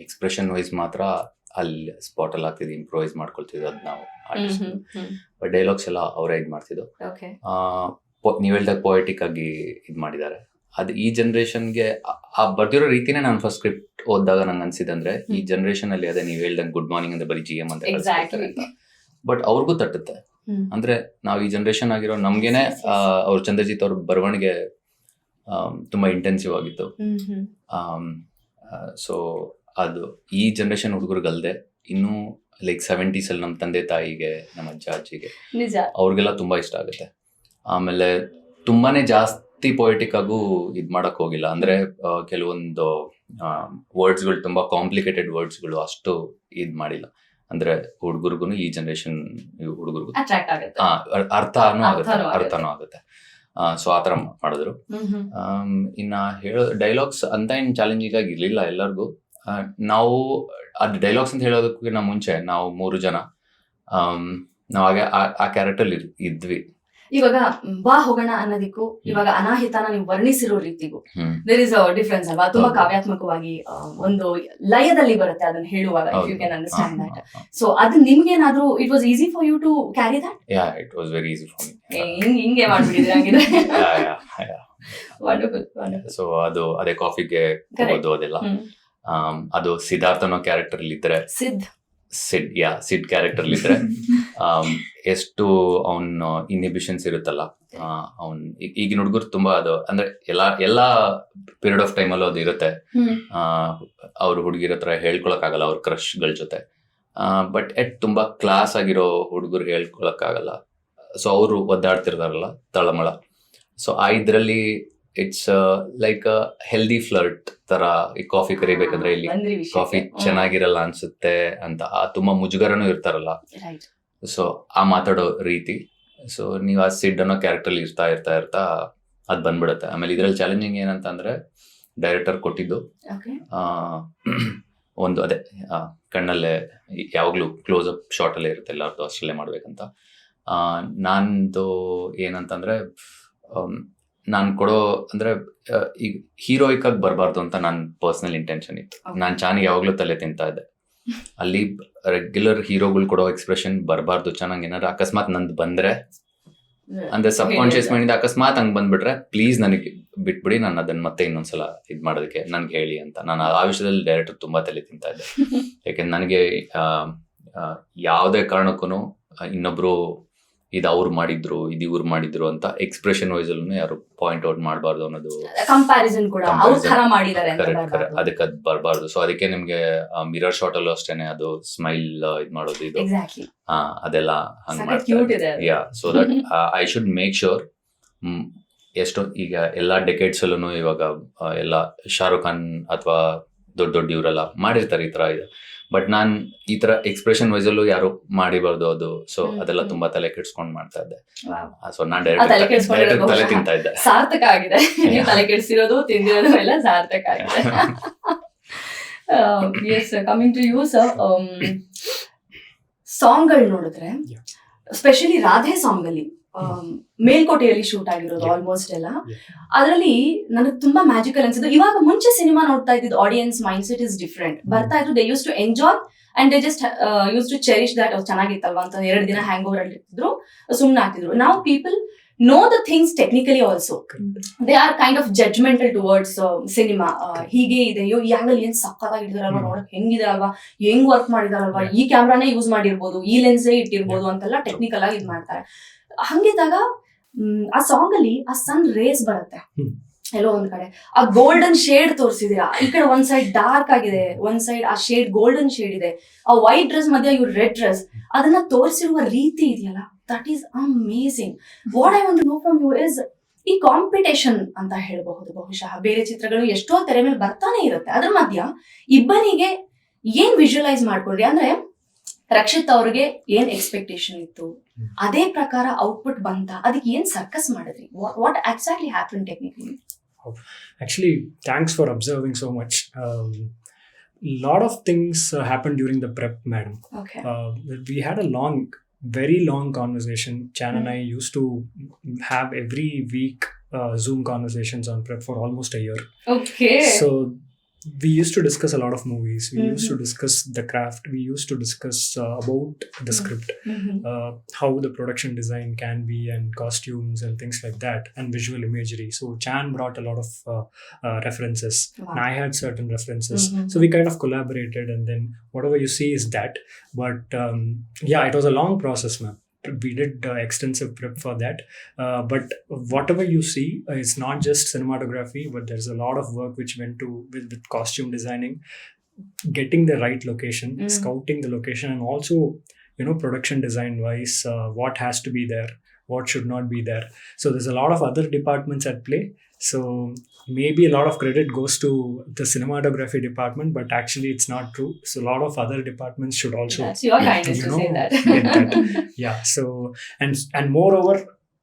ಎಕ್ಸ್ಪ್ರೆಷನ್ ವೈಸ್ ಮಾತ್ರ ಅಲ್ಲಿ ಸ್ಪಾಟ್ ಅಲ್ಲಿ ಆಗ್ತಿದ್ದು, ಇಂಪ್ರೂವೈಸ್ ಮಾಡ್ಕೊಳ್ತಿದ್ದು ಅದು ನಾವು ಆರ್ಟಿಸ್ಟ್. ಬಟ್ ಡೈಲಾಗ್ಸ್ ಎಲ್ಲ ಅವರೇ ಇದು ಮಾಡ್ತಿದ್ದು. ನೀವು ಹೇಳ್ದಾಗ ಪೊಯೆಟಿಕ್ ಆಗಿ ಇದು ಮಾಡಿದ್ದಾರೆ. ಅದು ಈ ಜನರೇಷನ್ಗೆ ಆ ಬರ್ದಿರೋ ರೀತಿನೇ ನಾನು ಫಸ್ಟ್ ಸ್ಕ್ರಿಪ್ಟ್ ಓದಿದಾಗ ನಂಗೆ ಅನ್ಸಿದಂದ್ರೆ, ಈ ಜನರೇಷನ್ ಅಲ್ಲಿ ಅದೇ ನೀವು ಹೇಳ್ದಂಗೆ ಗುಡ್ ಮಾರ್ನಿಂಗ್ ಅಂತ ಬರೀ GM ಅಂತ ಕಳಿಸ್ತಾರೆ ಅಂತ. ಬಟ್ ಅವ್ರಿಗೂ ತಟ್ಟುತ್ತೆ. ಅಂದ್ರೆ ನಾವು ಈ ಜನರೇಷನ್ ಆಗಿರೋ ನಮ್ಗೇನೆ ಅವ್ರ ಚಂದ್ರಜಿತ್ ಅವ್ರ ಬರವಣಿಗೆ ತುಂಬಾ ಇಂಟೆನ್ಸಿವ್ ಆಗಿತ್ತು. ಸೊ ಅದು ಈ ಜನರೇಷನ್ ಹುಡುಗರಿಗಲ್ದೆ ಇನ್ನೂ ಲೈಕ್ 70s ಅಲ್ಲಿ ನಮ್ಮ ತಂದೆ ತಾಯಿಗೆ, ನಮ್ಮ ಅಜ್ಜ ಅಜ್ಜಿಗೆ, ಅವ್ರಿಗೆಲ್ಲ ತುಂಬಾ ಇಷ್ಟ ಆಗುತ್ತೆ. ಆಮೇಲೆ ತುಂಬಾನೇ ಜಾಸ್ತಿ ಪೊಯೆಟಿಕ್ ಆಗು ಇದ್ ಮಾಡಕ್ ಹೋಗಿಲ್ಲ. ಅಂದ್ರೆ ಕೆಲವೊಂದು ವರ್ಡ್ಸ್ಗಳು ತುಂಬಾ ಕಾಂಪ್ಲಿಕೇಟೆಡ್ ವರ್ಡ್ಸ್ಗಳು ಅಷ್ಟು ಇದ್ ಮಾಡಿಲ್ಲ. ಅಂದ್ರೆ ಹುಡುಗರಿಗೂ ಈ ಜನರೇಷನ್ ಹುಡುಗರಿಗೂ ಅರ್ಥನೂ ಆಗುತ್ತೆ. ಸೊ ಆತರ ಮಾಡಿದ್ರು. ಇನ್ನ ಹೇಳೋ ಡೈಲಾಗ್ಸ್ ಅಂತ ಏನ್ ಚಾಲೆಂಜಿಂಗ್ ಆಗಿ ಇರ್ಲಿಲ್ಲ ಎಲ್ಲರಿಗೂ. ನಾವು ಅದು ಡೈಲಾಗ್ಸ್ ಅಂತ ಹೇಳೋದಕ್ಕಿಂತ ಮುಂಚೆ ನಾವು 3 ಜನ ನಾವು ಹಾಗೆ ಆ ಕ್ಯಾರೆಕ್ಟರ್ ಇದ್ವಿ. ಇವಾಗ ಬಾ ಹೋಗೋಣ ಅನ್ನೋದಕ್ಕೂ ಇವಾಗ ಅನಾಹಿತನ ನೀವು ವರ್ಣಿಸಿರೋ ರೀತಿಗೂ ದೇರ್ ಇಸ್ ಅ ಡಿಫ್ರೆನ್ಸ್ ಅಲ್ವಾ? ತುಂಬಾ ಹೌದು. ಕಾವ್ಯಾತ್ಮಕವಾಗಿ ಒಂದು ಲಯದಲ್ಲಿ ಬರುತ್ತೆ ಅದನ್ನ ಹೇಳುವಾಗ, if you can understand that. So ಅದು ನಿಮ್ಗೇನಾದ್ರೂ it was easy for you to carry that? Yeah, it was very easy for me. ಹಿಂಗೆ ಮಾಡ್ಬಿಟ್ಟಿದ್ರೆ ಹಂಗಿದ್ರೆ. Yeah. Wonderful wonderful. ಸೊ ಅದೇ ಕಾಫಿಗೆ Correct. ಹೋಗೋದು ಅದೆಲ್ಲ. ಅದು ಸಿದ್ಧಾರ್ಥ ಅನ್ನೋ ಕ್ಯಾರೆಕ್ಟರ್ ಇದ್ರೆ ಸಿಡ್ ಕ್ಯಾರೆಕ್ಟರ್ ಇದ್ರೆ ಎಷ್ಟು ಅವನ ಇನ್ಹಿಬಿಷನ್ಸ್ ಇರುತ್ತಲ್ಲ, ಅವ್ನ್ ಈಗಿನ ಹುಡುಗರು ತುಂಬಾ ಅದು ಅಂದ್ರೆ ಎಲ್ಲಾ ಪೀರಿಯಡ್ ಆಫ್ ಟೈಮ್ ಅಲ್ಲೂ ಅದು ಇರುತ್ತೆ. ಅವ್ರ ಹುಡುಗಿರ ಹತ್ರ ಹೇಳ್ಕೊಳಕ್ ಆಗಲ್ಲ ಅವ್ರ ಕ್ರಶ್ ಗಳ ಜೊತೆ. ಬಟ್ ತುಂಬಾ ಕ್ಲಾಸ್ ಆಗಿರೋ ಹುಡುಗರು ಹೇಳ್ಕೊಳಕ್ ಆಗಲ್ಲ. ಸೊ ಅವರು ಒದ್ದಾಡ್ತಿರ್ತಾರಲ್ಲ ತಳಮಳ. ಸೊ ಇದ್ರಲ್ಲಿ ಇಟ್ಸ್ ಲೈಕ್ ಹೆಲ್ದಿ ಫ್ಲರ್ಟ್ ತರ. ಈ ಕಾಫಿ ಕರಿಬೇಕಂದ್ರೆ ಇಲ್ಲಿ ಕಾಫಿ ಚೆನ್ನಾಗಿರಲ್ಲ ಅನ್ಸುತ್ತೆ ಅಂತ ತುಂಬಾ ಮುಜುಗರನೂ ಇರ್ತಾರಲ್ಲ. ಸೊ ಮಾತಾಡೋ ರೀತಿ. ಸೊ ನೀವು ಆ ಸಿಡ್ ಅನ್ನೋ ಕ್ಯಾರೆಕ್ಟರ್ ಇರ್ತಾ ಇರ್ತಾ ಇರ್ತಾ ಅದ್ ಬಂದ್ಬಿಡುತ್ತೆ. ಆಮೇಲೆ ಇದ್ರಲ್ಲಿ ಚಾಲೆಂಜಿಂಗ್ ಏನಂತ ಅಂದ್ರೆ ಡೈರೆಕ್ಟರ್ ಕೊಟ್ಟಿದ್ದು ಒಂದು ಅದೇ ಕಣ್ಣಲ್ಲೇ ಯಾವಾಗ್ಲೂ ಕ್ಲೋಸ್ ಅಪ್ ಶಾರ್ಟ್ ಅಲ್ಲೇ ಇರುತ್ತೆ, ಎಲ್ಲಾರ್ದು ಅಷ್ಟಲ್ಲೇ ಮಾಡ್ಬೇಕಂತ. ನಂದು ಏನಂತಂದ್ರೆ ನಾನು ಕೊಡೋ ಅಂದ್ರೆ ಈಗ ಹೀರೋಯಿಕ್ ಆಗಿ ಬರಬಾರ್ದು ಅಂತ ನನ್ನ ಪರ್ಸನಲ್ ಇಂಟೆನ್ಷನ್ ಇತ್ತು. ನಾನು ಚಾನಿಗೆ ಯಾವಾಗ್ಲೂ ತಲೆ ತಿಂತಾ ಇದ್ದೆ. ಅಲ್ಲಿ ರೆಗ್ಯುಲರ್ ಹೀರೋಗಳು ಕೊಡೋ ಎಕ್ಸ್ಪ್ರೆಷನ್ ಬರಬಾರ್ದು. ಚೆನ್ನಾಗಿ ಏನಾದ್ರು ಅಕಸ್ಮಾತ್ ನಂದು ಬಂದ್ರೆ ಅಂದ್ರೆ ಸಬ್ ಕಾನ್ಶಿಯಸ್ ಮೈಂಡ್ ಅಕಸ್ಮಾತ್ ಹಂಗ್ ಬಂದ್ಬಿಟ್ರೆ ಪ್ಲೀಸ್ ನನಗೆ ಬಿಟ್ಬಿಡಿ, ನಾನು ಅದನ್ನ ಮತ್ತೆ ಇನ್ನೊಂದ್ಸಲ ಇದ್ ಮಾಡೋದಕ್ಕೆ ನನ್ಗೆ ಹೇಳಿ ಅಂತ. ನಾನು ಆ ವಿಷಯದಲ್ಲಿ ಡೈರೆಕ್ಟರ್ ತುಂಬಾ ತಲೆ ತಿಂತಾ ಇದ್ದೆ. ಯಾಕೆಂದ್ರೆ ನನಗೆ ಯಾವುದೇ ಕಾರಣಕ್ಕೂ ಇನ್ನೊಬ್ರು ಇದು ಅವ್ರು ಮಾಡಿದ್ರು ಇದು ಇವ್ರು ಮಾಡಿದ್ರು ಅಂತ ಎಕ್ಸ್ಪ್ರೆಷನ್ ವೈಸ್ ಅಲ್ಲೂ ಯಾರು ಪಾಯಿಂಟ್ ಔಟ್ ಮಾಡಬಾರ್ದು ಅನ್ನೋದು ಕಂಪ್ಯಾರಿಸನ್ ಕೂಡ ಅವ್ರ ತರ ಮಾಡಿದ್ದಾರೆ ಅಂತ ಕರೆಕ್ಟ್ ಬರ್ಬಾರ್ದು. ಅದಕ್ಕೆ ಅದು ಬರಬಾರ್ದು. ಸೊ ಅದಕ್ಕೆ ನಿಮ್ಗೆ ಮಿರರ್ ಶಾಟ್ ಅಲ್ಲೂ ಅಷ್ಟೇನೆ ಅದು ಸ್ಮೈಲ್ ಇದ್ ಮಾಡೋದು ಇದು Exactly. ಅದೆಲ್ಲ ಹಂಗ್ ಸಖತ್ cute ಇದೆ ಅದು. Yeah. So that I should make sure. ಎಷ್ಟೋ ಈಗ ಎಲ್ಲಾ ಡೆಕೆಡ್ಸ್ ಅಲ್ಲೂ ಇವಾಗ ಎಲ್ಲ ಶಾರುಖ್ ಖಾನ್ ಅಥವಾ ದೊಡ್ಡ ಇವರೆಲ್ಲ ಮಾಡಿರ್ತಾರೆ ಈ ತರ ಇದೆ. ಬಟ್ ನಾನ್ ಈ ತರ ಎಕ್ಸ್ಪ್ರೆಷನ್ ವೈಸ್ ಅಲ್ಲೂ ಯಾರು ಮಾಡಿಬಾರ್ದು ಅದು. ಸೊ ಅದೆಲ್ಲ ತುಂಬಾ ತಲೆ ಕೆಡ್ಸ್ಕೊಂಡ್ ಮಾಡ್ತಾ ಇದ್ದೆ. Wow. ಸೊ ನಾನ್ ಆ ತಲೆ ಕೆಡ್ಸ್ಕೊಂಡಿರೋದು ಡೈರೆಕ್ಟ್ ತಲೆ ಬಹುಶಃ ತಿಂತಾ ಇದ್ದೆ. ಸಾರ್ಥಕ ಆಗಿದೆ. ನೀವು ತಲೆ ಕೆಡಿಸಿರೋದು ತಿಂದಿರೋದು ಎಲ್ಲ ಸಾರ್ಥಕ ಆಗಿದೆ. Yes, coming to you sir, ಸಾಂಗ್ಗಳು ನೋಡಿದ್ರೆ Yeah. ಸ್ಪೆಷಲಿ ರಾಧೆ ಸಾಂಗ್ ಅಲ್ಲಿ ಮೇಲ್ಕೋಟೆಯಲ್ಲಿ ಶೂಟ್ ಆಗಿರೋದು ಆಲ್ಮೋಸ್ಟ್ ಎಲ್ಲ. ಅದರಲ್ಲಿ ನನಗೆ ತುಂಬಾ ಮ್ಯಾಜಿಕಲ್ ಅನ್ಸಿದ್ದು. ಇವಾಗ ಮುಂಚೆ ಸಿನಿಮಾ ನೋಡ್ತಾ ಇದ್ದಿದ್ದು audience mindset is different. ಬರ್ತಾ ಇದ್ರು, they used to enjoy and they just used to cherish that. ಅವ್ರು ಚೆನ್ನಾಗಿತ್ತಲ್ವಾ ಅಂತ 2 ದಿನ ಹ್ಯಾಂಗ್ ಓವರ್ ಇರ್ತಿದ್ರು, ಸುಮ್ನೆ ಆಗ್ತಿದ್ರು. ನಾವು people know the things technically also. They are kind of judgmental towards cinema. ಹೀಗೆ ಇದೆ, ಅಯ್ಯೋ ಈ ಆಂಗಲ್ ಏನ್ ಸಕ್ಕತ್ತಾಗಿ ಇಟ್ಟಿದಾರಲ್ವಾ, ನೋಡಕ್ ಹೆಂಗಿದೆ ಅಲ್ವಾ, ಹೆಂಗ್ ವರ್ಕ್ ಮಾಡಿದಾರಲ್ವಾ, ಈ ಕ್ಯಾಮ್ರಾನೇ ಯೂಸ್ ಮಾಡಿರ್ಬೋದು, ಈ ಲೆನ್ಸೇ ಇಟ್ಟಿರ್ಬೋದು ಅಂತೆಲ್ಲ ಟೆಕ್ನಿಕಲ್ ಆಗಿ ಇದ್ ಮಾಡ್ತಾರೆ. ಹಂಗಿದ್ದಾಗ ಆ ಸಾಂಗ್ ಅಲ್ಲಿ ಆ ಸನ್ ರೇಸ್ ಬರುತ್ತೆ ಎಲ್ಲೋ ಒಂದ್ ಕಡೆ, ಆ ಗೋಲ್ಡನ್ ಶೇಡ್ ತೋರಿಸಿದೀರಾ. ಈ ಕಡೆ ಒಂದ್ ಸೈಡ್ ಡಾರ್ಕ್ ಆಗಿದೆ, ಒಂದ್ ಸೈಡ್ ಆ ಶೇಡ್ ಗೋಲ್ಡನ್ ಶೇಡ್ ಇದೆ. ಆ ವೈಟ್ ಡ್ರೆಸ್ ಮಧ್ಯ ಇವ್ರ ರೆಡ್ ಡ್ರೆಸ್, ಅದನ್ನ ತೋರಿಸಿರುವ ರೀತಿ ಇದೆಯಲ್ಲ, that is amazing. What I want to know from you is, ಈ ಕಾಂಪಿಟೇಷನ್ ಅಂತ ಹೇಳಬಹುದು. ಬಹುಶಃ ಬೇರೆ ಚಿತ್ರಗಳು ಎಷ್ಟೋ ತೆರೆ ಮೇಲೆ ಬರ್ತಾನೆ ಇರುತ್ತೆ, ಅದ್ರ ಮಧ್ಯ ಇಬ್ಬರಿಗೆ ಏನ್ ವಿಜುವಲೈಸ್ ಮಾಡ್ಕೊಂಡ್ರಿ? ಅಂದ್ರೆ ರಕ್ಷಿತ್ ಅವ್ರಿಗೆ ಏನ್ ಎಕ್ಸ್ಪೆಕ್ಟೇಷನ್ ಇತ್ತು, ಅದೇ ಪ್ರಕಾರ ಔಟ್ಪುಟ್ ಬಂತ, ಅದಕ್ಕೆ ಏನ್ ಸರ್ಕಸ್ ಮಾಡಿದ್ರಿ? What exactly happen technically? Actually, thanks for observing so much. Lot of things happened during the prep, madam. Okay. We had a very long conversation. Chan and I used to have every week Zoom conversations on prep for almost a year. Okay. So we used to discuss a lot of movies. We used to discuss the craft. We used to discuss about the script, how the production design can be, and costumes and things like that, and visual imagery. So Chan brought a lot of references. Wow. And I had certain references. So we kind of collaborated, and then whatever you see is that. But yeah, it was a long process, ma'am. We did extensive prep for that. But whatever you see, it's not just cinematography, but there's a lot of work which went to with costume designing, getting the right location, scouting the location, and also, production design wise, what has to be there, what should not be there. So there's a lot of other departments at play. So maybe a lot of credit goes to the cinematography department, but actually it's not true. So a lot of other departments should also, That's your kindness to say that. get that. Yeah. So and moreover,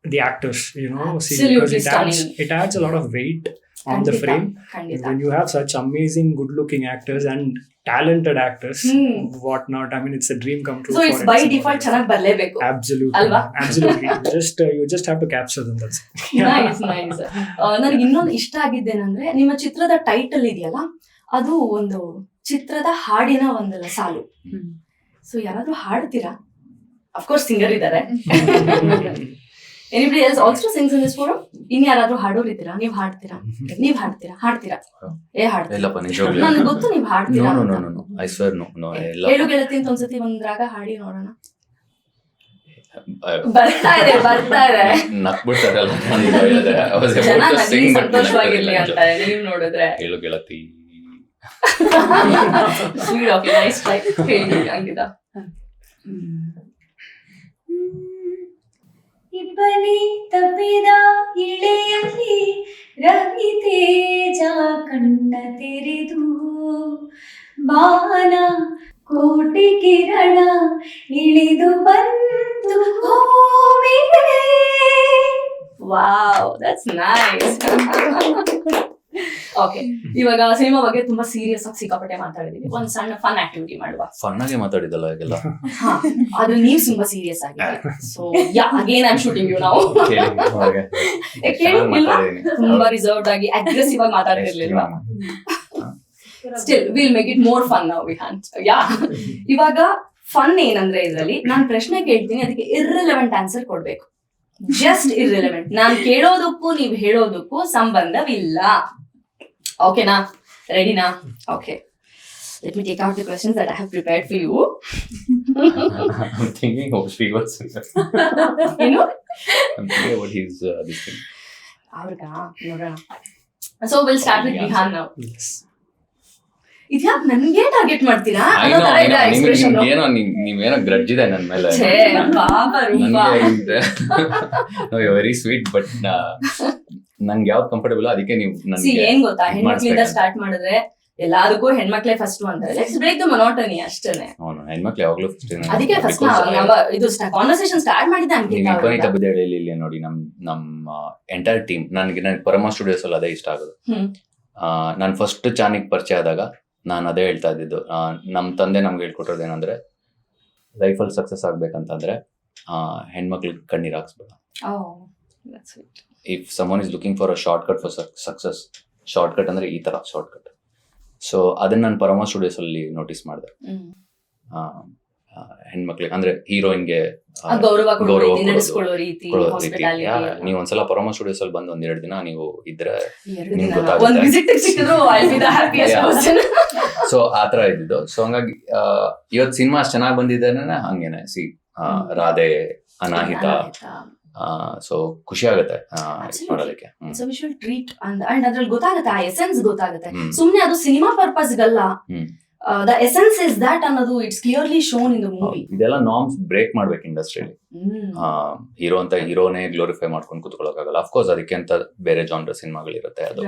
the actors, see, Absolutely because stunning. it adds a lot of weight on the frame. ಖಂಡಿತ. When you have such amazing, good-looking actors and talented actors, Hmm. whatnot. I mean, it's a dream come true. So for it's by everyone. Default ಚೆನ್ನಾಗಿ ಬರ್ಲೇಬೇಕು. Absolutely, ಅಲ್ವಾ? absolutely. You just have to capture them. That's it. Nice. ನನಗೆ ಇನ್ನೊಂದು ಇಷ್ಟ ಆಗಿದ್ದೇನೆಂದ್ರೆ ನಿಮ್ಮ ಚಿತ್ರದ title ಇದೆಯಲ್ಲ, ಅದು ಒಂದು ಚಿತ್ರದ ಹಾಡಿನ ಒಂದು ಸಾಲು. ಸೊ ಯಾರಾದ್ರೂ ಹಾಡ್ತೀರಾ? ಅಫ್ಕೋರ್ಸ್ ಸಿಂಗರ್ ಇದ್ದಾರೆ. Anybody else also sings in this forum? ಇನ್ ಯಾರಾದ್ರೂ ಹಾಡೋರು ಇದ್ದೀರಾ? ನೀವ್ ಹಾಡ್ತೀರಾ? ಹಾಡ್ತೀರಾ? ಹಾಡ್ತೀರಾ? ಇಲ್ಲಪ್ಪ ನಿಜವಾಗ್ಲೂ ನನ್ಗೆ ಗೊತ್ತು ನೀವ್ ಹಾಡ್ತೀರಾ ಅಂತ. ನೋ ಐ ಸ್ವೇರ್ ನೋ ಎಲ್ಲ ಹೇಳು ಗೆಳತಿ ಅಂತ ಒಂದ್ಸತಿ ಒಂದ್ ರಾಗ ಹಾಡಿ ನೋಡೋಣ. ಬರ್ತಾ ಇದೆ. ನಕ್ಬಿಡ್ತಾರಲ್ಲ ನಾನು ಈಗ ಹೇಳಿದೆ. I was about ಜನ to ನಗ್ಲಿ sing, but ಸಂತೋಷವಾಗಿರ್ಲಿ ಅಂತಾರೆ. ನೀವ್ ನೋಡಿದ್ರೆ ಹೇಳು ಗೆಳತಿ. Sweet of you, nice try. ಹೇಳಿ ಅಂಕಿತಾ. ಇಬ್ಬನಿ ತಪ್ಪಿದ ಇಳೆಯಲ್ಲಿ ರವಿ ತೇಜ ಕಣ್ಣ ತೆರೆದು ಬಾನ ಕೋಟಿ ಕಿರಣ ಇಳಿದು ಬಂತು ಭೂಮಿಗೆ. Wow, that's nice. ಓಕೆ, ಇವಾಗ ಸಿನಿಮಾ ಬಗ್ಗೆ ತುಂಬಾ ಸೀರಿಯಸ್ ಆಗಿ ಸಿಕ್ಕಾಪಟ್ಟೆ ಮಾತಾಡಿದೀವಿ. ಒಂದ್ ಸಣ್ಣ ಫನ್ ಆಕ್ಟಿವಿಟಿ ಮಾಡುವ. ಫನ್ ಆಗಿ ಮಾತಾಡಿದಲ್ಲ ಈಗೆಲ್ಲ. ಅದು ನೀವು ತುಂಬಾ ಸೀರಿಯಸ್ ಆಗಿದೆ. So yeah, again I am shooting you ನಾವು. ತುಂಬಾ ರಿಸರ್ವ್ಡ್ ಆಗಿ ಅಗ್ರೆಸಿವ್ ಆಗಿ ಮಾತಾಡ್ತಿರ್ಲಿಲ್ವಾ? Still will make it more fun now. Yeah, ಇವಾಗ ಫನ್ ಏನಂದ್ರೆ ಇದ್ರಲ್ಲಿ ನಾನು ಪ್ರಶ್ನೆ ಕೇಳ್ತೀನಿ, ಅದಕ್ಕೆ ಇರ್ರೆಲೆವೆಂಟ್ ಆನ್ಸರ್ ಕೊಡ್ಬೇಕು. Just irrelevant. ನಾನು ಕೇಳೋದಕ್ಕೂ ನೀವು ಹೇಳೋದಕ್ಕೂ ಸಂಬಂಧವಿಲ್ಲ. ಓಕೆನಾ? ರೆಡಿನಾ? Okay, let me take out the questions that I have prepared for you. I'm thinking of Srivaths. You know? I'm thinking about his this thing. ಅವ್ರಿಗಾ ನೋಡೋಣ. So we'll start with Vihan now. Yes. ಇದ್ಯಾಕ್ ನನ್ಗೆ target ಮಾಡ್ತೀರಾ? I know, ನಿಮ್ಗೇನೋ ನೀವೇನೋ grudge ಇದೆ ನನ್ನ ಮೇಲೆ. Very sweet, but ನಂಗೆ ಯಾವ್ದು comfortable ಅದಕ್ಕೆ ನೀವು ಏನ್ ಗೊತ್ತಾ, ಹೆಣ್ಮಕ್ಳಿಂದ ಸ್ಟಾರ್ಟ್ ಮಾಡಿದ್ರೆ ಎಲ್ಲದಕ್ಕೂ ಹೆಣ್ಮಕ್ಳೇ ಫಸ್ಟ್ ಅಂತಾರೆ. ಲೆಟ್ಸ್ ಬ್ರೇಕ್ ದ ಮೊನೋಟನಿ ಅಷ್ಟೇನೆ. ಹೆಣ್ಮಕ್ಳು ಯಾವಾಗ್ಲೂ ಅದಕ್ಕೆ ಫಸ್ಟ್ ಇದು ಕಾನ್ವರ್ಸೇಷನ್ ಸ್ಟಾರ್ಟ್ ಮಾಡಿದ್ದೆ ವಿಪರೀತ ಬಿದ್ದೇಳಿ. ಇಲ್ಲಿ ನೋಡಿ ನಮ್ಮ ಎಂಟೈರ್ ಟೀಮ್, ನನಗೆ ಪರಮ ಸ್ಟುಡಿಯೋಸ್ ಅಲ್ಲಿ ಅದೇ ಇಷ್ಟ ಆಗೋದು. ನಾನು ಫಸ್ಟ್ ಚಾನಿಗೆ ಪರಿಚಯ ಆದಾಗ ನಾನು ಅದೇ ಹೇಳ್ತಾ ಇದ್ದಿದ್ದು. ನಮ್ಮ ತಂದೆ ನಮ್ಗೆ ಹೇಳ್ಕೊಟ್ಟಿರೋದು ಏನಂದ್ರೆ, ಲೈಫಲ್ಲಿ ಸಕ್ಸಸ್ ಆಗ್ಬೇಕಂತಂದ್ರೆ ಹೆಣ್ಮಕ್ಳಿಗೆ ಕಣ್ಣೀರ್ ಹಾಕ್ಸ್ಬೇಡ. If someone is looking for a short cut for success, short cut ಅಂದ್ರೆ ಈ ತರ ಶಾರ್ಟ್ ಕಟ್. ಸೊ ಅದನ್ನ ನಾನು ಪರಮ ಸ್ಟುಡಿಯೋಸ್ ಅಲ್ಲಿ ನೋಟಿಸ್ ಮಾಡಿದೆ. ಹೆಣ್ಮಕ್ಳಿಗೆ ಅಂದ್ರೆ ಹೀರೋಯಿನ್ಗೆ ಗೌರವ ಕೊಡೋ ರೀತಿ. ನೀವು ಒಂದ್ಸಲ ಪರಮ ಸ್ಟುಡಿಯೋಸ್ ಅಲ್ಲಿ ಬಂದು 1-2 ದಿನ ನೀವು ಇದ್ರೆ ಸೊ ಆತರ ಇದ್ದಿದ್ದು. ಸೊ ಹಂಗಾಗಿ ಇವತ್ತು ಸಿನಿಮಾ ಅಷ್ಟು ಚೆನ್ನಾಗಿ ಬಂದಿದೆ ಹಂಗೇನೆ. ರಾಧೆ, ಅನಾಹಿತ. ಸೊ ಖುಷಿ ಆಗುತ್ತೆ ನೋಡೋದಕ್ಕೆ. ಅದ್ರಲ್ಲಿ ಗೊತ್ತಾಗುತ್ತೆ, ಆ ಎಸೆನ್ಸ್ ಗೊತ್ತಾಗುತ್ತೆ. ಸುಮ್ನೆ ಅದು ಸಿನಿಮಾ ಪರ್ಪಸ್ಗಲ್ಲ. The essence is that ಅನ್ನೋದು it's clearly shown in the movie. ಇದೆಲ್ಲ ನಾರ್ಮ್ಸ್ ಬ್ರೇಕ್ ಮಾಡ್ಬೇಕು ಇಂಡಸ್ಟ್ರಿಯಲ್ಲಿ. ಹೀರೋ ಅಂತ ಹೀರೋನೇ ಗ್ಲೋರಿಫೈ ಮಾಡ್ಕೊಂಡು ಕೂತ್ಕೊಳ್ಳೋಕ್ಕಾಗಲ್ಲ. ಅಫ್ಕೋರ್ಸ್ ಅದಕ್ಕೆ ಅಂತ ಬೇರೆ ಜಾನ್ರ ಸಿನಿಮಾಗಳಿರುತ್ತೆ. ಅದು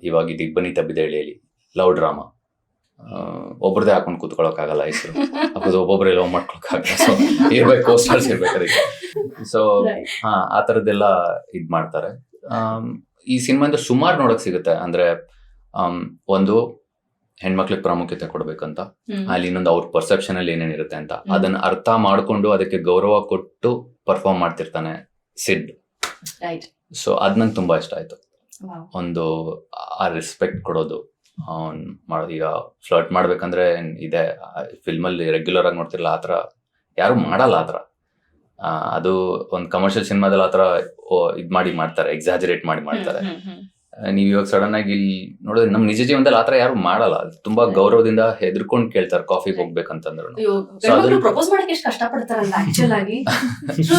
ಇವಾಗ ಇದು ಇಬ್ಬನಿ ತಬ್ಬಿದ ಎಳೆಯಲ್ಲಿ ಲವ್ ಡ್ರಾಮಾ, ಒಬ್ರದೇ ಹಾಕೊಂಡು ಕೂತ್ಕೊಳ್ಳೋಕ್ಕಾಗಲ್ಲ ಹೆಸರು. ಅಫ್ಕೋರ್ಸ್ ಒಬ್ಬೊಬ್ಬರೇ ಲವ್ ಮಾಡ್ಕೊಳಕ್ಕಾಗಲ್ಲ. ಸೊ ಇರ್ಬೇಕು, ಕೋಸ್ಟರ್ಸ್ ಇರ್ಬೇಕು ಅದಕ್ಕೆ. ಸೊ ಆ ಥರದ್ದೆಲ್ಲ ಇದ್ ಮಾಡ್ತಾರೆ. ಈ ಸಿನಿಮಾದಿಂದ ಸುಮಾರು ನೋಡಕ್ ಸಿಗುತ್ತೆ. ಅಂದ್ರೆ ಒಂದು ಹೆಣ್ಮಕ್ಳಿಗೆ ಪ್ರಾಮುಖ್ಯತೆ ಕೊಡ್ಬೇಕಂತ, ಅಲ್ಲಿ ಇನ್ನೊಂದು ಅವ್ರ ಪರ್ಸೆಪ್ಷನ್ ಅಲ್ಲಿ ಏನೇನಿರುತ್ತೆ ಅಂತ ಅದನ್ನ ಅರ್ಥ ಮಾಡ್ಕೊಂಡು ಅದಕ್ಕೆ ಗೌರವ ಕೊಟ್ಟು ಪರ್ಫಾರ್ಮ್ ಮಾಡ್ತಿರ್ತಾನೆ ಸಿಡ್. ಸೊ ಅದ್ ನಂಗೆ ತುಂಬಾ ಇಷ್ಟ ಆಯ್ತು. ಒಂದು ಆ ರೆಸ್ಪೆಕ್ಟ್ ಕೊಡೋದು. ಈಗ ಫ್ಲರ್ಟ್ ಮಾಡ್ಬೇಕಂದ್ರೆ ಇದೆ ಫಿಲ್ಮ್ ಅಲ್ಲಿ ರೆಗ್ಯುಲರ್ ಆಗಿ ನೋಡ್ತಿರಲ್ಲ, ಆತರ ಯಾರು ಮಾಡಲ್ಲ. ಆತರ ಅದು ಒಂದು ಕಮರ್ಷಿಯಲ್ ಸಿನಿಮಾದಲ್ಲಿ ಆತರ ಇದ್ ಮಾಡ್ತಾರೆ, ಎಕ್ಸಾಜರೇಟ್ ಮಾಡ್ತಾರೆ. ನೀವ್ ಇವಾಗ ಸಡನ್ ಆಗಿ ಇಲ್ಲಿ ನೋಡಿದ್ರೆ ನಮ್ ನಿಜ ಜೀವನದಲ್ಲಿ ಆತರ ಯಾರು ಮಾಡಲ್ಲ. ತುಂಬಾ ಗೌರವದಿಂದ ಹೆದರ್ಕೊಂಡ್ ಕೇಳ್ತಾರೆ ಕಾಫಿಗೆ ಹೋಗ್ಬೇಕಂತಂದ್ರು. ಪ್ರಪೋಸ್ ಮಾಡಕ್ಕೆ ಎಷ್ಟು ಕಷ್ಟ ಪಡ್ತಾರಲ್ಲ ಆಕ್ಚುಲ್ ಆಗಿ.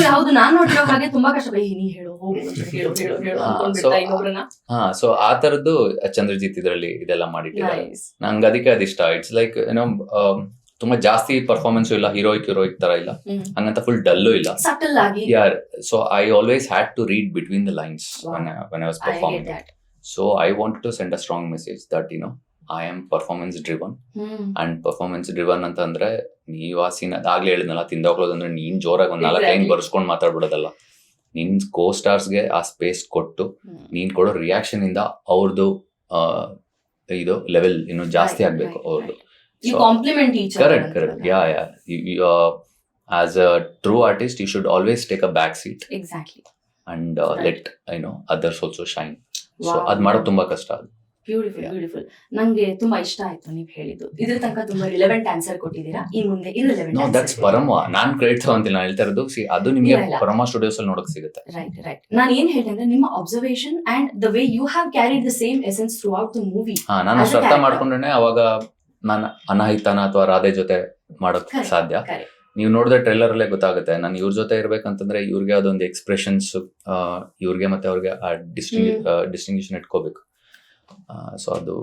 ಯಾವ್ದು ನಾನ್ ನೋಡಿರೋ ಹಾಗೆ ತುಂಬಾ ಕಷ್ಟ. ನೀ ಹೇಳು, ಸೊ ಆ ತರದ್ದು ಚಂದ್ರಜಿತ್ ಇದ್ರಲ್ಲಿ ಇದೆಲ್ಲ ಮಾಡಿಟ್ಟಿದ್ದಾರೆ. ನಂಗೆ ಅದಕ್ಕೆ ಅದಿಷ್ಟ. ಇಟ್ಸ್ ಲೈಕ್ ಏನೋ ತುಂಬಾ ಜಾಸ್ತಿ ಪರ್ಫಾರ್ಮೆನ್ಸ್ ಇಲ್ಲ, ಹೀರೋಯಿಕ್ ತರ ಇಲ್ಲ, ಹಂಗಂತ ಫುಲ್ ಡಲ್ಲು ಇಲ್ಲ. So I always had to read between the lines when I was performing. So I wanted to send a strong message that I am performance driven. And performance driven ಅಂತಂದ್ರೆ ನೀವು ಆ scene ಅದಾಗ್ಲೇ ಹೇಳಿದ್ನಲ್ಲ, ತಿಂದೋಗ್ಲೋದಂದ್ರೆ ನೀನ್ ಜೋರಾಗಿ ಒಂದ್ 4 line ಬರ್ಸ್ಕೊಂಡ್ ಮಾತಾಡ್ಬಿಡೋದಲ್ಲ. ನಿನ್ ಕೋ ಸ್ಟಾರ್ಸ್ಗೆ ಆ space ಕೊಟ್ಟು ನೀನ್ ಕೊಡೋ ರಿಯಾಕ್ಷನ್ ಇಂದ ಅವ್ರದ್ದು ಇದು ಲೆವೆಲ್ ಇನ್ನು ಜಾಸ್ತಿ ಆಗ್ಬೇಕು ಅವ್ರದ್ದು. You compliment each other. Correct. Yeah. As a true artist, you should always take a back seat Exactly. and Right. let others also shine. So Wow. ಅದ್ ಮಾಡೋದು ತುಂಬಾ ಕಷ್ಟ ಅದು. ಬ್ಯೂಟಿಫುಲ್. ನಂಗೆ ತುಂಬಾ ಇಷ್ಟ ಆಯ್ತು ನೀವ್ ಹೇಳಿದ್ದು. ಇದ್ರ ತನಕ ತುಂಬಾ ರಿಲೆವೆಂಟ್ ಆನ್ಸರ್ ಕೊಟ್ಟಿದ್ದೀರಾ. ಇನ್ ಮುಂದೆ ಇರ್ರಿಲೆವೆಂಟ್ ನೋ ದಟ್ಸ್ ಪರಮ. ನಾನ್ ಕ್ರೆಡಿಟ್ ತಗೊಂತಿಲ್ಲ, ನಾನು ಹೇಳ್ತಾ ಇರೋದು ಅದು ನಿಮ್ಗೆ ಇಲ್ಲ. ಪರಮ ಸ್ಟುಡಿಯೋಸ್ ಅಲ್ಲಿ ನೋಡಕ್ ಸಿಗುತ್ತೆ. ರೈಟ್. ನಾನು ಏನ್ ಹೇಳ್ದೆ ಅಂದ್ರೆ ನಿಮ್ಮ observation and the way you have carried the same essence throughout the movie. ನಾನು As a ಅಷ್ಟು ಅರ್ಥ character. ಮಾಡ್ಕೊಂಡ್ರೆ ಅವಾಗ ನಾನು ಅನಾಹಿತನ ಅಥವಾ ರಾಧೆ ಜೊತೆ ಮಾಡೋಕ್ Correct. ಸಾಧ್ಯ. Correct. ನೀವು ನೋಡಿದ್ರೆ ಟ್ರೈಲರ್ ಅಲ್ಲೇ ಗೊತ್ತಾಗುತ್ತೆ. ನಾನು ಇವ್ರ ಜೊತೆ ಇರ್ಬೇಕಂತಂದ್ರೆ ಇವ್ರಿಗೆ ಅದೊಂದು ಎಕ್ಸ್ಪ್ರೆಷನ್ಸ್ ಇವ್ರಿಗೆ ಮತ್ತೆ ಅವ್ರಿಗೆ ಆ ಡಿಸ್ಟಿಂಗ್ವಿಷನ್ ಇಟ್ಕೋಬೇಕು. ಸೊ ಅದು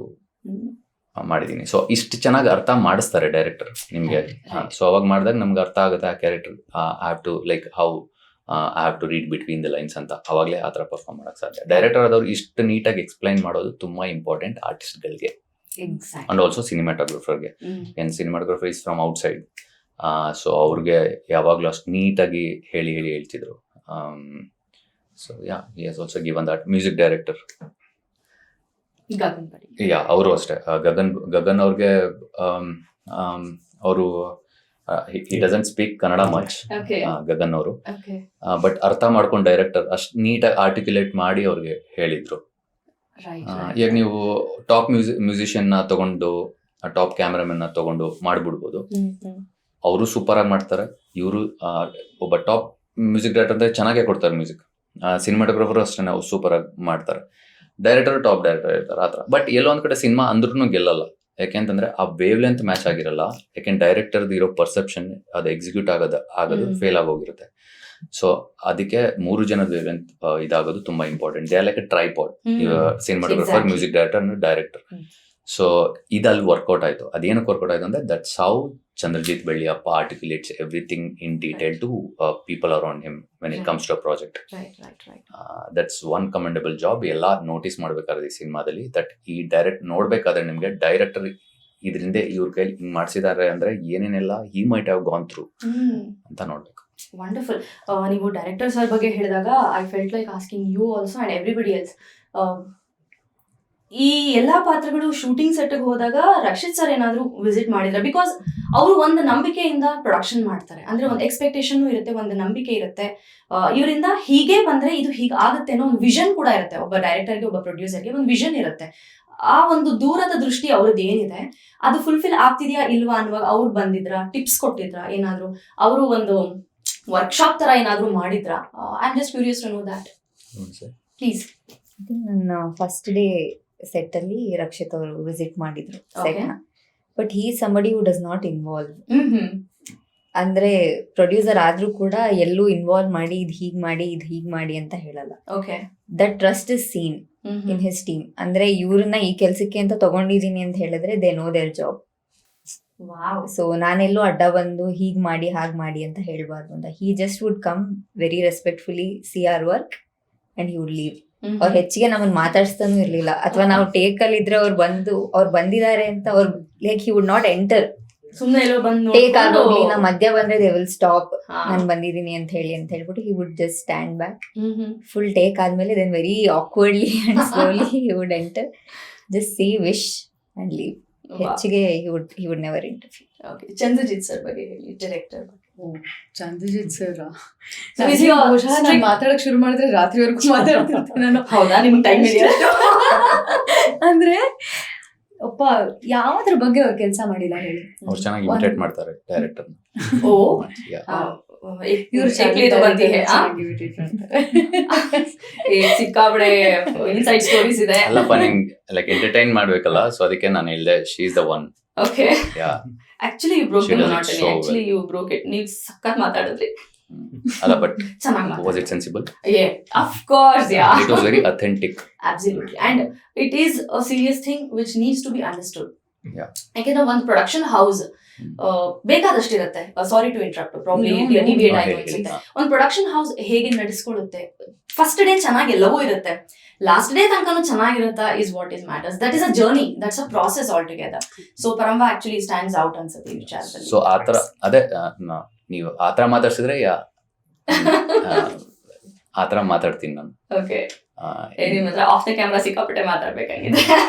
ಮಾಡಿದೀನಿ. ಸೊ ಇಷ್ಟು ಚೆನ್ನಾಗಿ ಅರ್ಥ ಮಾಡಿಸ್ತಾರೆ ಡೈರೆಕ್ಟರ್ ನಿಮ್ಗೆ. Right. ಸೊ ಅವಾಗ ಮಾಡಿದಾಗ ನಮ್ಗೆ ಅರ್ಥ ಆಗುತ್ತೆ ಆ character I have to like how I have to read between the lines ಅಂತ. ಅವಾಗಲೇ ಆ ಥರ ಪರ್ಫಾರ್ಮ್ ಮಾಡಕ್ ಸಾಧ್ಯ. ಡೈರೆಕ್ಟರ್ ಆದವ್ರು ಇಷ್ಟು ನೀಟಾಗಿ ಎಕ್ಸ್ಪ್ಲೈನ್ ಮಾಡೋದು ತುಂಬಾ ಇಂಪಾರ್ಟೆಂಟ್ ಆರ್ಟಿಸ್ಟ್ಗಳಿಗೆ Exactly. ಅಂಡ್ ಆಲ್ಸೋ ಸಿನಿಮಾಟೋಗ್ರಫರ್ಗೆ. ಏನ್ cinematographer is from outside. So ಅವ್ರಿಗೆ ಯಾವಾಗ್ಲೂ ಅಷ್ಟು ನೀಟಾಗಿ ಹೇಳ್ತಿದ್ರು. So yeah he has also given that. Music director Gagan buddy. Yeah ಅವರು ಅಷ್ಟೇ. ಗಗನ್ ಅವ್ರಿಗೆ ಅವರು he doesn't speak Kannada much. Okay. Gagan ಅವರು Okay. ಬಟ್ ಅರ್ಥ ಮಾಡ್ಕೊಂಡು ಡೈರೆಕ್ಟರ್ ಅಷ್ಟು ನೀಟಾಗಿ ಆರ್ಟಿಕ್ಯುಲೇಟ್ ಮಾಡಿ ಅವ್ರಿಗೆ ಹೇಳಿದ್ರು. Right. ಈಗ ನೀವು ಟಾಪ್ ಮ್ಯೂಸಿಷಿಯನ್ ನ ತಗೊಂಡು ಟಾಪ್ ಕ್ಯಾಮ್ರಾಮನ್ ನ ತಗೊಂಡು ಮಾಡ್ಬಿಡ್ಬೋದು. ಅವರು ಸೂಪರ್ ಆಗಿ ಮಾಡ್ತಾರೆ. ಇವರು ಒಬ್ಬ ಟಾಪ್ ಮ್ಯೂಸಿಕ್ ಡೈರೆಕ್ಟರ್ ಅಂದ್ರೆ ಚೆನ್ನಾಗೇ ಕೊಡ್ತಾರೆ ಮ್ಯೂಸಿಕ್. ಸಿನಿಮಾಟೋಗ್ರಫರ್ ಅಷ್ಟೇ ನಾವು ಸೂಪರ್ ಆಗಿ ಮಾಡ್ತಾರೆ. ಡೈರೆಕ್ಟರ್ ಟಾಪ್ ಡೈರೆಕ್ಟರ್ ಇರ್ತಾರೆ ಆ ಥರ. ಬಟ್ ಎಲ್ಲೋ ಒಂದ್ ಕಡೆ ಸಿನಿಮಾ ಅಂದ್ರೂ ಗೆಲ್ಲಲ್ಲ. ಯಾಕೆಂತಂದ್ರೆ ಆ ವೇವ್ ಲೆಂತ್ ಮ್ಯಾಚ್ ಆಗಿರಲ್ಲ. ಯಾಕೆಂದ್ರೆ ಡೈರೆಕ್ಟರ್ ಇರೋ ಪರ್ಸೆಪ್ಷನ್ ಅದು ಎಕ್ಸಿಕ್ಯೂಟ್ ಆಗೋದು ಫೇಲ್ ಆಗೋಗಿರುತ್ತೆ. ಸೊ ಅದಕ್ಕೆ 3 ಜನದ ವೇವ್ ಲೆಂತ್ ಇದಾಗೋದು ತುಂಬಾ important. They are like a tripod. Cinematographer, Exactly. Music director, director. So ಇದಲ್ಲಿ ವರ್ಕೌಟ್ ಆಯ್ತು. ಅದೇನಕ್ಕೆ ವರ್ಕೌಟ್ ಆಯ್ತು ಅಂದ್ರೆ that's how Chandrajit Belliyappa articulates everything in detail to people around him when it comes to a project. Right. That's one commendable job. ಎಲ್ಲ notice ಮಾಡ್ಬೇಕಾದ್ರೆ ಈ ಸಿನಿಮಾದಲ್ಲಿ that ಈ ಡೈರೆಕ್ಟ್ ನೋಡ್ಬೇಕಾದ್ರೆ ನಿಮ್ಗೆ ಡೈರೆಕ್ಟರ್ ಇದರಿಂದ ಇವ್ರ ಕೈಲಿ ಹಿಂಗ್ ಮಾಡ್ಸಿದ್ದಾರೆ ಅಂದ್ರೆ ಏನೇನೆಲ್ಲ he might have gone through ಅಂತ ನೋಡ್ಬೇಕು. ವಂಡರ್ಫುಲ್. ನೀವು ಡೈರೆಕ್ಟರ್ ಸರ್ ಬಗ್ಗೆ ಹೇಳಿದಾಗ I felt like asking you also and everybody else. ಈ ಎಲ್ಲಾ ಪಾತ್ರಗಳು ಶೂಟಿಂಗ್ ಸೆಟ್ಗೆ ಹೋದಾಗ ರಕ್ಷಿತ್ ಸರ್ ಏನಾದ್ರು ವಿಸಿಟ್ ಮಾಡಿದ್ರೆ? ಬಿಕಾಸ್ ಅವರು ಒಂದು ನಂಬಿಕೆಯಿಂದ ಪ್ರೊಡಕ್ಷನ್ ಮಾಡ್ತಾರೆ. ಅಂದ್ರೆ ಒಂದು ಎಕ್ಸ್ಪೆಕ್ಟೇಷನ್ ಇರುತ್ತೆ, ಒಂದು ನಂಬಿಕೆ ಇರುತ್ತೆ. ಇವರಿಂದ ಹೀಗೆ ಬಂದ್ರೆ ಇದು ಹೀಗೆ ಆಗುತ್ತೆ ಅನ್ನೋ ಒಂದು ವಿಷನ್ ಕೂಡ ಇರುತ್ತೆ. ಒಬ್ಬ ಡೈರೆಕ್ಟರ್ಗೆ, ಒಬ್ಬ ಪ್ರೊಡ್ಯೂಸರ್ಗೆ ಒಂದು ವಿಷನ್ ಇರುತ್ತೆ. ಆ ಒಂದು ದೂರದ ದೃಷ್ಟಿ ಅವ್ರದ್ದು ಏನಿದೆ ಅದು ಫುಲ್ಫಿಲ್ ಆಗ್ತಿದ್ಯಾ ಇಲ್ವಾ ಅನ್ನುವಾಗ ಅವ್ರು ಬಂದಿದ್ರ, ಟಿಪ್ಸ್ ಕೊಟ್ಟಿದ್ರ, ಏನಾದ್ರು ಅವರು ಒಂದು ವರ್ಕ್ಶಾಪ್ ತರ ಏನಾದ್ರು ಮಾಡಿದ್ರ? I am just curious to know that. Please. ನನ್ನ ಫಸ್ಟ್ ಡೇ ಸೆಟ್ ಅಲ್ಲಿ ರಕ್ಷಿತ್ ಅವರು ವಿಸಿಟ್ ಮಾಡಿದ್ರು ಸೆಟ್ ನ. But he somebody who does not involve. ಅಂದ್ರೆ ಪ್ರೊಡ್ಯೂಸರ್ ಆದ್ರೂ ಕೂಡ ಎಲ್ಲೂ ಇನ್ವಾಲ್ವ್ ಮಾಡಿ ಇದ್ ಹೀಗ್ ಮಾಡಿ ಅಂತ ಹೇಳಲ್ಲ. Okay. That trust is seen in his team. ಅಂದ್ರೆ ಇವ್ರನ್ನ ಈ ಕೆಲ್ಸಕ್ಕೆ ಅಂತ ತಗೊಂಡಿದೀನಿ ಅಂತ ಹೇಳಿದ್ರೆ they know their job. So ನಾನೆಲ್ಲೂ ಅಡ್ಡ ಬಂದು ಹೀಗ್ ಮಾಡಿ ಹಾಗ್ ಮಾಡಿ ಅಂತ ಹೇಳ್ಬಾರ್ದು ಅಂತ. He just would come very respectfully, see our work and he would leave. ಅವ್ರು ಹೆಚ್ಚಿಗೆ ನಮ್ಮನ್ನ ಮಾತಾಡ್ಸ್ತಾನೂ ಇರ್ಲಿಲ್ಲ. ಅಥವಾ ನಾವು ಟೇಕ್ ಅಲ್ಲಿ ಇದ್ರೆ ಅವ್ರು ಬಂದಿದ್ದಾರೆ ಅಂತ ಅವ್ರು like he would not enter. ಸುಮ್ಮನೆ ಎಲ್ಲೋ ಬಂದು ಟೇಕ್ ಆಗೋಗ್ಲಿ, ನಾ ಮಧ್ಯ ಬಂದ್ರೆ ದೇ ವಿಲ್ ಸ್ಟಾಪ್, ನಾನು ಬಂದಿದ್ದೀನಿ ಅಂತ ಹೇಳ್ಬಿಟ್ಟು he would just stand back. Full take ಆದ್ಮೇಲೆ then very awkwardly and slowly he would enter, just see wish and leave. ಹೆಚ್ಚಿಗೆ he would never interfere. Okay. Chandrajit sir ಬಗ್ಗೆ ಹೇಳಿ, ಡೈರೆಕ್ಟರ್. ಚಂದ್ರಜಿತ್ ಸರ್ ಬಹುಶಃ ನಾನು ಮಾತಾಡಕ್ ಶುರು ಮಾಡಿದ್ರೆ ರಾತ್ರಿವರೆಗೂ ಮಾತಾಡ್ತಿರ್ತೀನಿ ನಾನು. ಹೌದಾ? ನಿಮ್ಗೆ ಟೈಮ್ ಇದೆಯಾ? ಅಂದ್ರೆ ಒಪ್ಪ ಯಾವ್ದ್ರ ಬಗ್ಗೆ ಅವ್ರು ಕೆಲಸ ಮಾಡಿಲ್ಲ ಹೇಳಿ. ಅವ್ರು ಚೆನ್ನಾಗಿ ಇಮಿಟೇಟ್ ಮಾಡ್ತಾರೆ ಡೈರೆಕ್ಟರ್. ಓ, ಇವ್ರು ಶಕ್ಲಿದು ಬಂದಿದೆ. ಸಿಕ್ಕಾಬಡೆ ಇನ್ಸೈಡ್ ಸ್ಟೋರೀಸ್ ಇದೆ. ಅಲ್ಲಪ್ಪ, ನಿಂಗೆ ಲೈಕ್ ಎಂಟರ್ಟೈನ್ ಮಾಡ್ಬೇಕಲ್ಲ, ಸೊ ಅದಕ್ಕೆ ನಾನು ಹೇಳ್ದೆ she is the one. Okay. Yeah, actually you broke She it. does it not so actually you broke it. ನೀವು ಸಕ್ಕತ್ ಮಾತಾಡಿದ್ರಿ. ಅಲ್ಲ, ಬಟ್ ಚೆನ್ನಾಗಿ was it sensible? Yeah, of course, yeah. It was very authentic. Absolutely. And it is a serious thing which needs to be understood. Yeah. ಯಾಕೆಂದ್ರೆ ಒಂದು production house ಬೇಕಾದಷ್ಟಿರುತ್ತೆ. Sorry to interrupt, probably deviate ಆಯ್ತು ಅನ್ಸುತ್ತೆ. ಒಂದು production house ಹೇಗೆ ನಡೆಸ್ಕೊಳ್ಳುತ್ತೆ, first day ಚೆನ್ನಾಗಿ ಎಲ್ಲವೂ ಇರುತ್ತೆ, ಲಾಸ್ಟ್ ಡೇ ತನಕನೂ ಚೆನ್ನಾಗಿರುತ್ತಾ is what is matters. That is a journey, that's a process all together. So Paramvah actually stands out ಅನ್ಸುತ್ತೆ ಈ ವಿಚಾರದಲ್ಲಿ. ಸೊ ಆತರ ಅದೇ ನೀವು ಆತರ ಮಾತಾಡ್ಸಿದ್ರೆ ಆ ಥರ ಮಾತಾಡ್ತೀನಿ ನಾನು. ಓಕೆ, ನಿಮ್ಮ ಹತ್ರ ಆಫ್ ದ ಕ್ಯಾಮ್ರಾ ಸಿಕ್ಕಾಪಟ್ಟೆ ಮಾತಾಡ್ಬೇಕಾಗಿದೆ.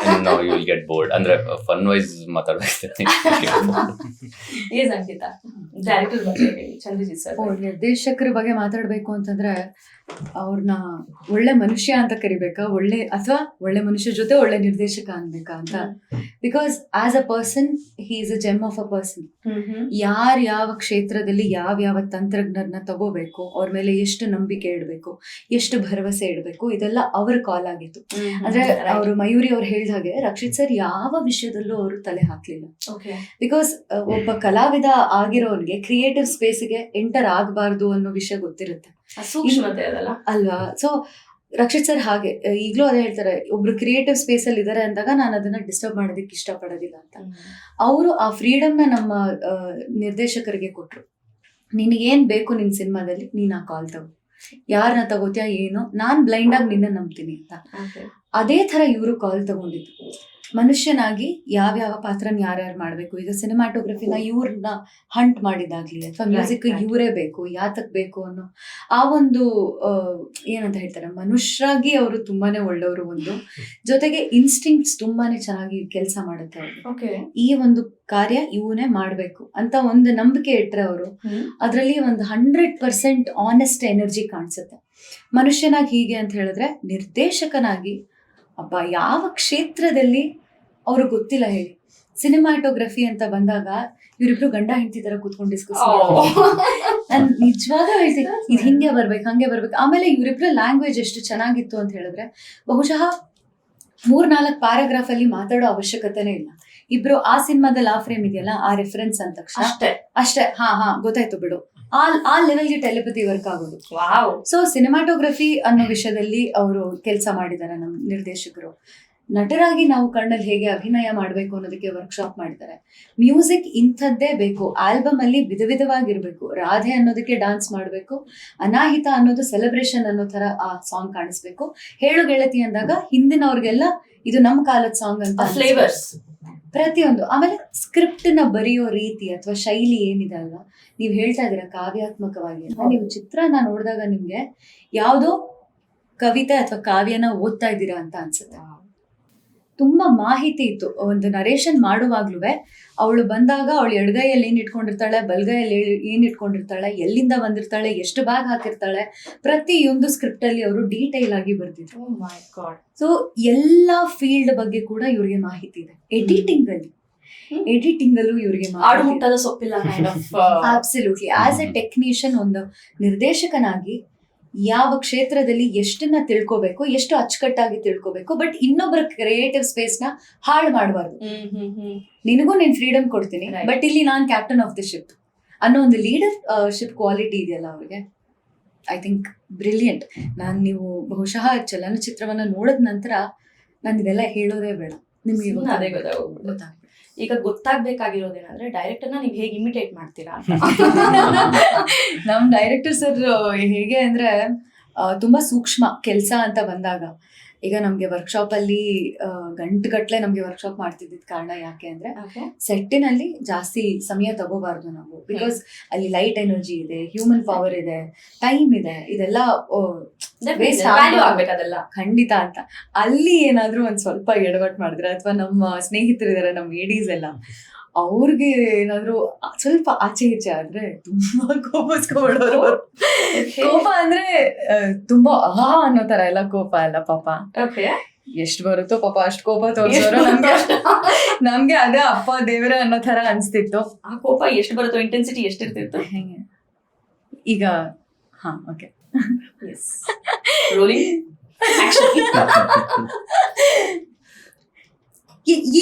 ನಾವು ಯು ವಿಲ್ ಗೆಟ್ ಬೋರ್ಡ್, ಅಂದ್ರೆ ಫನ್ ವೈಸ್ ಮಾತಾಡ್ಬೇಕು. ಏಸ್ ಅಂಕಿತಾ, ಡೈರೆಕ್ಟರ್ ಬಗ್ಗೆ ಹೇಳಿ, ಚಂದ್ರಜಿತ್ ಸರ್. ನಿರ್ದೇಶಕರ ಬಗ್ಗೆ ಮಾತಾಡ್ಬೇಕು ಅಂತಂದ್ರೆ ಅವ್ರನ್ನ ಒಳ್ಳೆ ಮನುಷ್ಯ ಅಂತ ಕರಿಬೇಕಾ, ಒಳ್ಳೆ ಮನುಷ್ಯ ಜೊತೆ ಒಳ್ಳೆ ನಿರ್ದೇಶಕ ಅನ್ಬೇಕಾ ಅಂತ. Because as a person he is a GeM of a person. ಯಾವ ಕ್ಷೇತ್ರದಲ್ಲಿ ಯಾವ ತಂತ್ರಜ್ಞರನ್ನ ತಗೋಬೇಕು, ಅವ್ರ ಮೇಲೆ ಎಷ್ಟು ನಂಬಿಕೆ ಇಡಬೇಕು, ಎಷ್ಟು ಭರವಸೆ ಇಡಬೇಕು, ಇದೆಲ್ಲ ಅವ್ರ ಕಾಲ್ ಆಗಿತ್ತು. ಅಂದ್ರೆ ಅವರು ಮಯೂರಿ ಅವ್ರು ಹೇಳಿದ ಹಾಗೆ ರಕ್ಷಿತ್ ಸರ್ ಯಾವ ವಿಷಯದಲ್ಲೂ ಅವರು ತಲೆ ಹಾಕ್ಲಿಲ್ಲ. ಬಿಕಾಸ್ ಒಬ್ಬ ಕಲಾವಿದ ಆಗಿರೋನ್ಗೆ ಕ್ರಿಯೇಟಿವ್ ಸ್ಪೇಸ್ಗೆ ಎಂಟರ್ ಆಗಬಾರ್ದು ಅನ್ನೋ ವಿಷಯ ಗೊತ್ತಿರುತ್ತೆ, ಸೂಕ್ಷ್ಮತೆ ಅದಲ್ಲ ಅಲ್ವಾ. ಸೊ ರಕ್ಷಿತ್ ಸರ್ ಹಾಗೆ ಈಗಲೂ ಅದೇ ಹೇಳ್ತಾರೆ, ಒಬ್ರು ಕ್ರಿಯೇಟಿವ್ ಸ್ಪೇಸ್ ಅಲ್ಲಿ ಇದಾರೆ ಅಂದಾಗ ನಾನು ಅದನ್ನ ಡಿಸ್ಟರ್ಬ್ ಮಾಡೋದಕ್ಕೆ ಇಷ್ಟಪಡೋದಿಲ್ಲ ಅಂತ. ಅವರು ಆ ಫ್ರೀಡಮ್ನ ನಮ್ಮ ನಿರ್ದೇಶಕರಿಗೆ ಕೊಟ್ರು. ನಿನಗೇನ್ ಬೇಕು ನಿನ್ ಸಿನಿಮಾದಲ್ಲಿ ನೀನ್ ಆ ಕಾಲ್ ತಗೋ, ಯಾರನ್ನ ತಗೋತ್ಯಾ ಏನು, ನಾನ್ ಬ್ಲೈಂಡ್ ಆಗಿ ನಿನ್ನ ನಂಬ್ತೀನಿ ಅಂತ. ಅದೇ ತರ ಇವರು ಕಾಲ್ ತಗೊಂಡಿದ್ರು. ಮನುಷ್ಯನಾಗಿ ಯಾವ್ಯಾವ ಪಾತ್ರನ ಯಾರ್ಯಾರು ಮಾಡ್ಬೇಕು, ಈಗ ಸಿನಿಮಾಟೋಗ್ರಫಿನ ಇವ್ರನ್ನ ಹಂಟ್ ಮಾಡಿದಾಗ್ಲಿ ಅಥವಾ ಮ್ಯೂಸಿಕ್ ಇವರೇ ಬೇಕು, ಯಾತಕ್ ಬೇಕು ಅನ್ನೋ ಆ ಒಂದು ಏನಂತ ಹೇಳ್ತಾರೆ, ಮನುಷ್ಯರಾಗಿ ಅವರು ತುಂಬಾನೇ ಒಳ್ಳೆಯವರು. ಒಂದು ಜೊತೆಗೆ ಇನ್ಸ್ಟಿಂಕ್ಟ್ಸ್ ತುಂಬಾನೇ ಚೆನ್ನಾಗಿ ಕೆಲಸ ಮಾಡುತ್ತೆ ಅವರು. ಈ ಒಂದು ಕಾರ್ಯ ಇವನೇ ಮಾಡ್ಬೇಕು ಅಂತ ಒಂದು ನಂಬಿಕೆ ಇಟ್ರೆ ಅವರು ಅದ್ರಲ್ಲಿ ಒಂದು 100% ಆನೆಸ್ಟ್ ಎನರ್ಜಿ ಕಾಣಿಸುತ್ತೆ. ಮನುಷ್ಯನಾಗಿ ಹೀಗೆ ಅಂತ ಹೇಳಿದ್ರೆ, ನಿರ್ದೇಶಕನಾಗಿ ಅಬ್ಬ ಯಾವ ಕ್ಷೇತ್ರದಲ್ಲಿ ಅವರು ಗೊತ್ತಿಲ್ಲ ಹೇಳಿ. ಸಿನಿಮಾಟೋಗ್ರಫಿ ಅಂತ ಬಂದಾಗ ಇವರಿಬ್ರು ಗಂಡ ಹೆಂಡತಿ ತರ ಕೂತ್ಕೊಂಡು ಡಿಸ್ಕಸ್ ನಾನು ನಿಜವಾಗ ಹೇಳ್ತೀನಿ, ಇದು ಹಿಂಗೆ ಬರ್ಬೇಕು ಹಂಗೆ ಬರ್ಬೇಕು. ಆಮೇಲೆ ಇವರಿಬ್ರು ಲ್ಯಾಂಗ್ವೇಜ್ ಎಷ್ಟು ಚೆನ್ನಾಗಿತ್ತು ಅಂತ ಹೇಳಿದ್ರೆ, ಬಹುಶಃ 3-4 ಪ್ಯಾರಾಗ್ರಾಫ್ ಅಲ್ಲಿ ಮಾತಾಡೋ ಅವಶ್ಯಕತೆನೇ ಇಲ್ಲ. ಇಬ್ರು ಆ ಸಿನಿಮಾದಲ್ಲಿ ಆ ಫ್ರೇಮ್ ಇದೆಯಲ್ಲ, ಆ ರೆಫರೆನ್ಸ್ ಅಂದ ತಕ್ಷಣ ಅಷ್ಟೇ ಹಾ ಗೊತ್ತಾಯ್ತು ಬಿಡು, ಆ ಲೆವೆಲ್ಗೆ ಟೆಲಿಪತಿ ವರ್ಕ್ ಆಗೋದು. ಸೊ ಸಿನಿಮಾಟೋಗ್ರಫಿ ಅನ್ನೋ ವಿಷಯದಲ್ಲಿ ಅವರು ಕೆಲಸ ಮಾಡಿದ್ದಾರೆ ನಮ್ಮ ನಿರ್ದೇಶಕರು. ನಟರಾಗಿ ನಾವು ಕಣ್ಣಲ್ಲಿ ಹೇಗೆ ಅಭಿನಯ ಮಾಡಬೇಕು ಅನ್ನೋದಕ್ಕೆ ವರ್ಕ್ಶಾಪ್ ಮಾಡಿದ್ದಾರೆ. ಮ್ಯೂಸಿಕ್ ಇಂಥದ್ದೇ ಬೇಕು, ಆಲ್ಬಮ್ ಅಲ್ಲಿ ವಿಧವಿಧವಾಗಿರ್ಬೇಕು. ರಾಧೆ ಅನ್ನೋದಕ್ಕೆ ಡಾನ್ಸ್ ಮಾಡಬೇಕು, ಅನಾಹಿತ ಅನ್ನೋದು ಸೆಲೆಬ್ರೇಷನ್ ಅನ್ನೋ ತರ ಆ ಸಾಂಗ್ ಕಾಣಿಸ್ಬೇಕು, ಹೇಳು ಗೆಳತಿ ಅಂದಾಗ ಹಿಂದಿನವ್ರಿಗೆಲ್ಲ ಇದು ನಮ್ಮ ಕಾಲದ ಸಾಂಗ್ ಅಂತ ಫ್ಲೇವರ್ಸ್ ಪ್ರತಿಯೊಂದು. ಆಮೇಲೆ ಸ್ಕ್ರಿಪ್ಟ್ ನ ಬರೆಯೋ ರೀತಿ ಅಥವಾ ಶೈಲಿ ಏನಿದೆ ಅಲ್ವಾ, ನೀವ್ ಹೇಳ್ತಾ ಇದೀರಾ ಕಾವ್ಯಾತ್ಮಕವಾಗಿ ಅಂತ. ನೀವು ಚಿತ್ರನ ನೋಡಿದಾಗ ನಿಮ್ಗೆ ಯಾವ್ದೋ ಕವಿತೆ ಅಥವಾ ಕಾವ್ಯನ ಓದ್ತಾ ಇದ್ದೀರಾ ಅಂತ ಅನ್ಸುತ್ತೆ. ತುಂಬಾ ಮಾಹಿತಿ ಇತ್ತು. ಒಂದು ನರೇಷನ್ ಮಾಡುವಾಗ್ಲೂ ಅವಳು ಬಂದಾಗ ಅವಳು ಎಡಗೈಯಲ್ಲಿ ಏನ್ ಇಟ್ಕೊಂಡಿರ್ತಾಳೆ, ಬಲ್ಗೈಯಲ್ಲಿ ಏನ್ ಇಟ್ಕೊಂಡಿರ್ತಾಳೆ, ಎಲ್ಲಿಂದ ಬಂದಿರ್ತಾಳೆ, ಎಷ್ಟು ಬ್ಯಾಗ್ ಹಾಕಿರ್ತಾಳೆ, ಪ್ರತಿಯೊಂದು ಸ್ಕ್ರಿಪ್ಟ್ ಅಲ್ಲಿ ಅವರು ಡೀಟೈಲ್ ಆಗಿ ಬರ್ತಿದ್ರು. ಸೊ ಎಲ್ಲಾ ಫೀಲ್ಡ್ ಬಗ್ಗೆ ಕೂಡ ಇವ್ರಿಗೆ ಮಾಹಿತಿ ಇದೆ. ಎಡಿಟಿಂಗ್ ಅಲ್ಲೂ ಇವ್ರಿಗೆ ಅಬ್ಸಲ್ಯೂಟ್ಲಿ. ಆಸ್ ಎ ಟೆಕ್ನಿಷಿಯನ್, ಒಂದು ನಿರ್ದೇಶಕನಾಗಿ ಯಾವ ಕ್ಷೇತ್ರದಲ್ಲಿ ಎಷ್ಟನ್ನ ತಿಳ್ಕೋಬೇಕು, ಎಷ್ಟು ಅಚ್ಚುಕಟ್ಟಾಗಿ ತಿಳ್ಕೋಬೇಕು, ಬಟ್ ಇನ್ನೊಬ್ಬರ ಕ್ರಿಯೇಟಿವ್ ಸ್ಪೇಸ್ ನ ಹಾಳು ಮಾಡಬಾರ್ದು. ನಿನಗೂ ನೀನ್ ಫ್ರೀಡಮ್ ಕೊಡ್ತೀನಿ, ಬಟ್ ಇಲ್ಲಿ ನಾನ್ ಕ್ಯಾಪ್ಟನ್ ಆಫ್ ದ ಶಿಪ್ ಅನ್ನೋ ಒಂದು ಲೀಡರ್ ಶಿಪ್ ಕ್ವಾಲಿಟಿ ಇದೆಯಲ್ಲ ಅವ್ರಿಗೆ, ಐ ಥಿಂಕ್ ಬ್ರಿಲಿಯಂಟ್. ನೀವು ಬಹುಶಃ ಚಲನಚಿತ್ರವನ್ನ ನೋಡಿದ ನಂತರ ನಾನು ಇದೆಲ್ಲ ಹೇಳೋದೇ ಬೇಡ, ನಿಮ್ಗೆ ಗೊತ್ತಾಗ್ಬಿಡುತ್ತೆ. ಈಗ ಗೊತ್ತಾಗ್ಬೇಕಾಗಿರೋದೇನಂದ್ರೆ ಡೈರೆಕ್ಟರ್ನ ನೀವು ಹೇಗೆ ಇಮಿಟೇಟ್ ಮಾಡ್ತೀರಾ ಅಂತ. ನಮ್ ಡೈರೆಕ್ಟರ್ ಸರ್ ಹೇಗೆ ಅಂದ್ರೆ ತುಂಬಾ ಸೂಕ್ಷ್ಮ ಕೆಲಸ ಅಂತ ಬಂದಾಗ, ಈಗ ನಮ್ಗೆ ವರ್ಕ್ಶಾಪ್ ಅಲ್ಲಿ ಗಂಟುಗಟ್ಲೆ ನಮ್ಗೆ ವರ್ಕ್ಶಾಪ್ ಮಾಡ್ತಿದ್ದ ಕಾರಣ ಯಾಕೆ ಅಂದ್ರೆ, ಸೆಟ್ಟಿನಲ್ಲಿ ಜಾಸ್ತಿ ಸಮಯ ತಗೋಬಾರ್ದು ನಾವು. ಬಿಕಾಸ್ ಅಲ್ಲಿ ಲೈಟ್ ಎನರ್ಜಿ ಇದೆ, ಹ್ಯೂಮನ್ ಪವರ್ ಇದೆ, ಟೈಮ್ ಇದೆ, ಇದೆಲ್ಲ ಅದೆಲ್ಲ ಖಂಡಿತ ಅಂತ. ಅಲ್ಲಿ ಏನಾದ್ರೂ ಒಂದ್ ಸ್ವಲ್ಪ ಎಡವಟ್ ಮಾಡಿದ್ರೆ, ಅಥವಾ ನಮ್ಮ ಸ್ನೇಹಿತರಿದಾರೆ, ನಮ್ಮ ಏಡೀಸ್ ಎಲ್ಲ, ಅವ್ರಿಗೆ ಏನಾದ್ರು ಸ್ವಲ್ಪ ಆಚೆ ಈಚೆ ಆದ್ರೆ ತುಂಬಾ ಕೋಪಿಸ್ಕೊಬಿಡೋರು. ಕೋಪ ಅಂದ್ರೆ ತುಂಬಾ ಅನ್ನೋ ತರ ಎಲ್ಲ ಕೋಪ ಅಲ್ಲ ಪಾಪ, ಎಷ್ಟ್ ಬರುತ್ತೋ ಪಾಪ ಅಷ್ಟ್ ಕೋಪ ತೋರಿಸೋರು. ನಮ್ಗೆ ಅದೇ ಅಪ್ಪ ದೇವರ ಅನ್ನೋ ತರ ಅನ್ಸ್ತಿತ್ತು. ಆ ಕೋಪ ಎಷ್ಟು ಬರುತ್ತೋ, ಇಂಟೆನ್ಸಿಟಿ ಎಷ್ಟಿರ್ತಿತ್ತು ಹೆಂಗೆ ಈಗ. ಹಾ ಓಕೆ,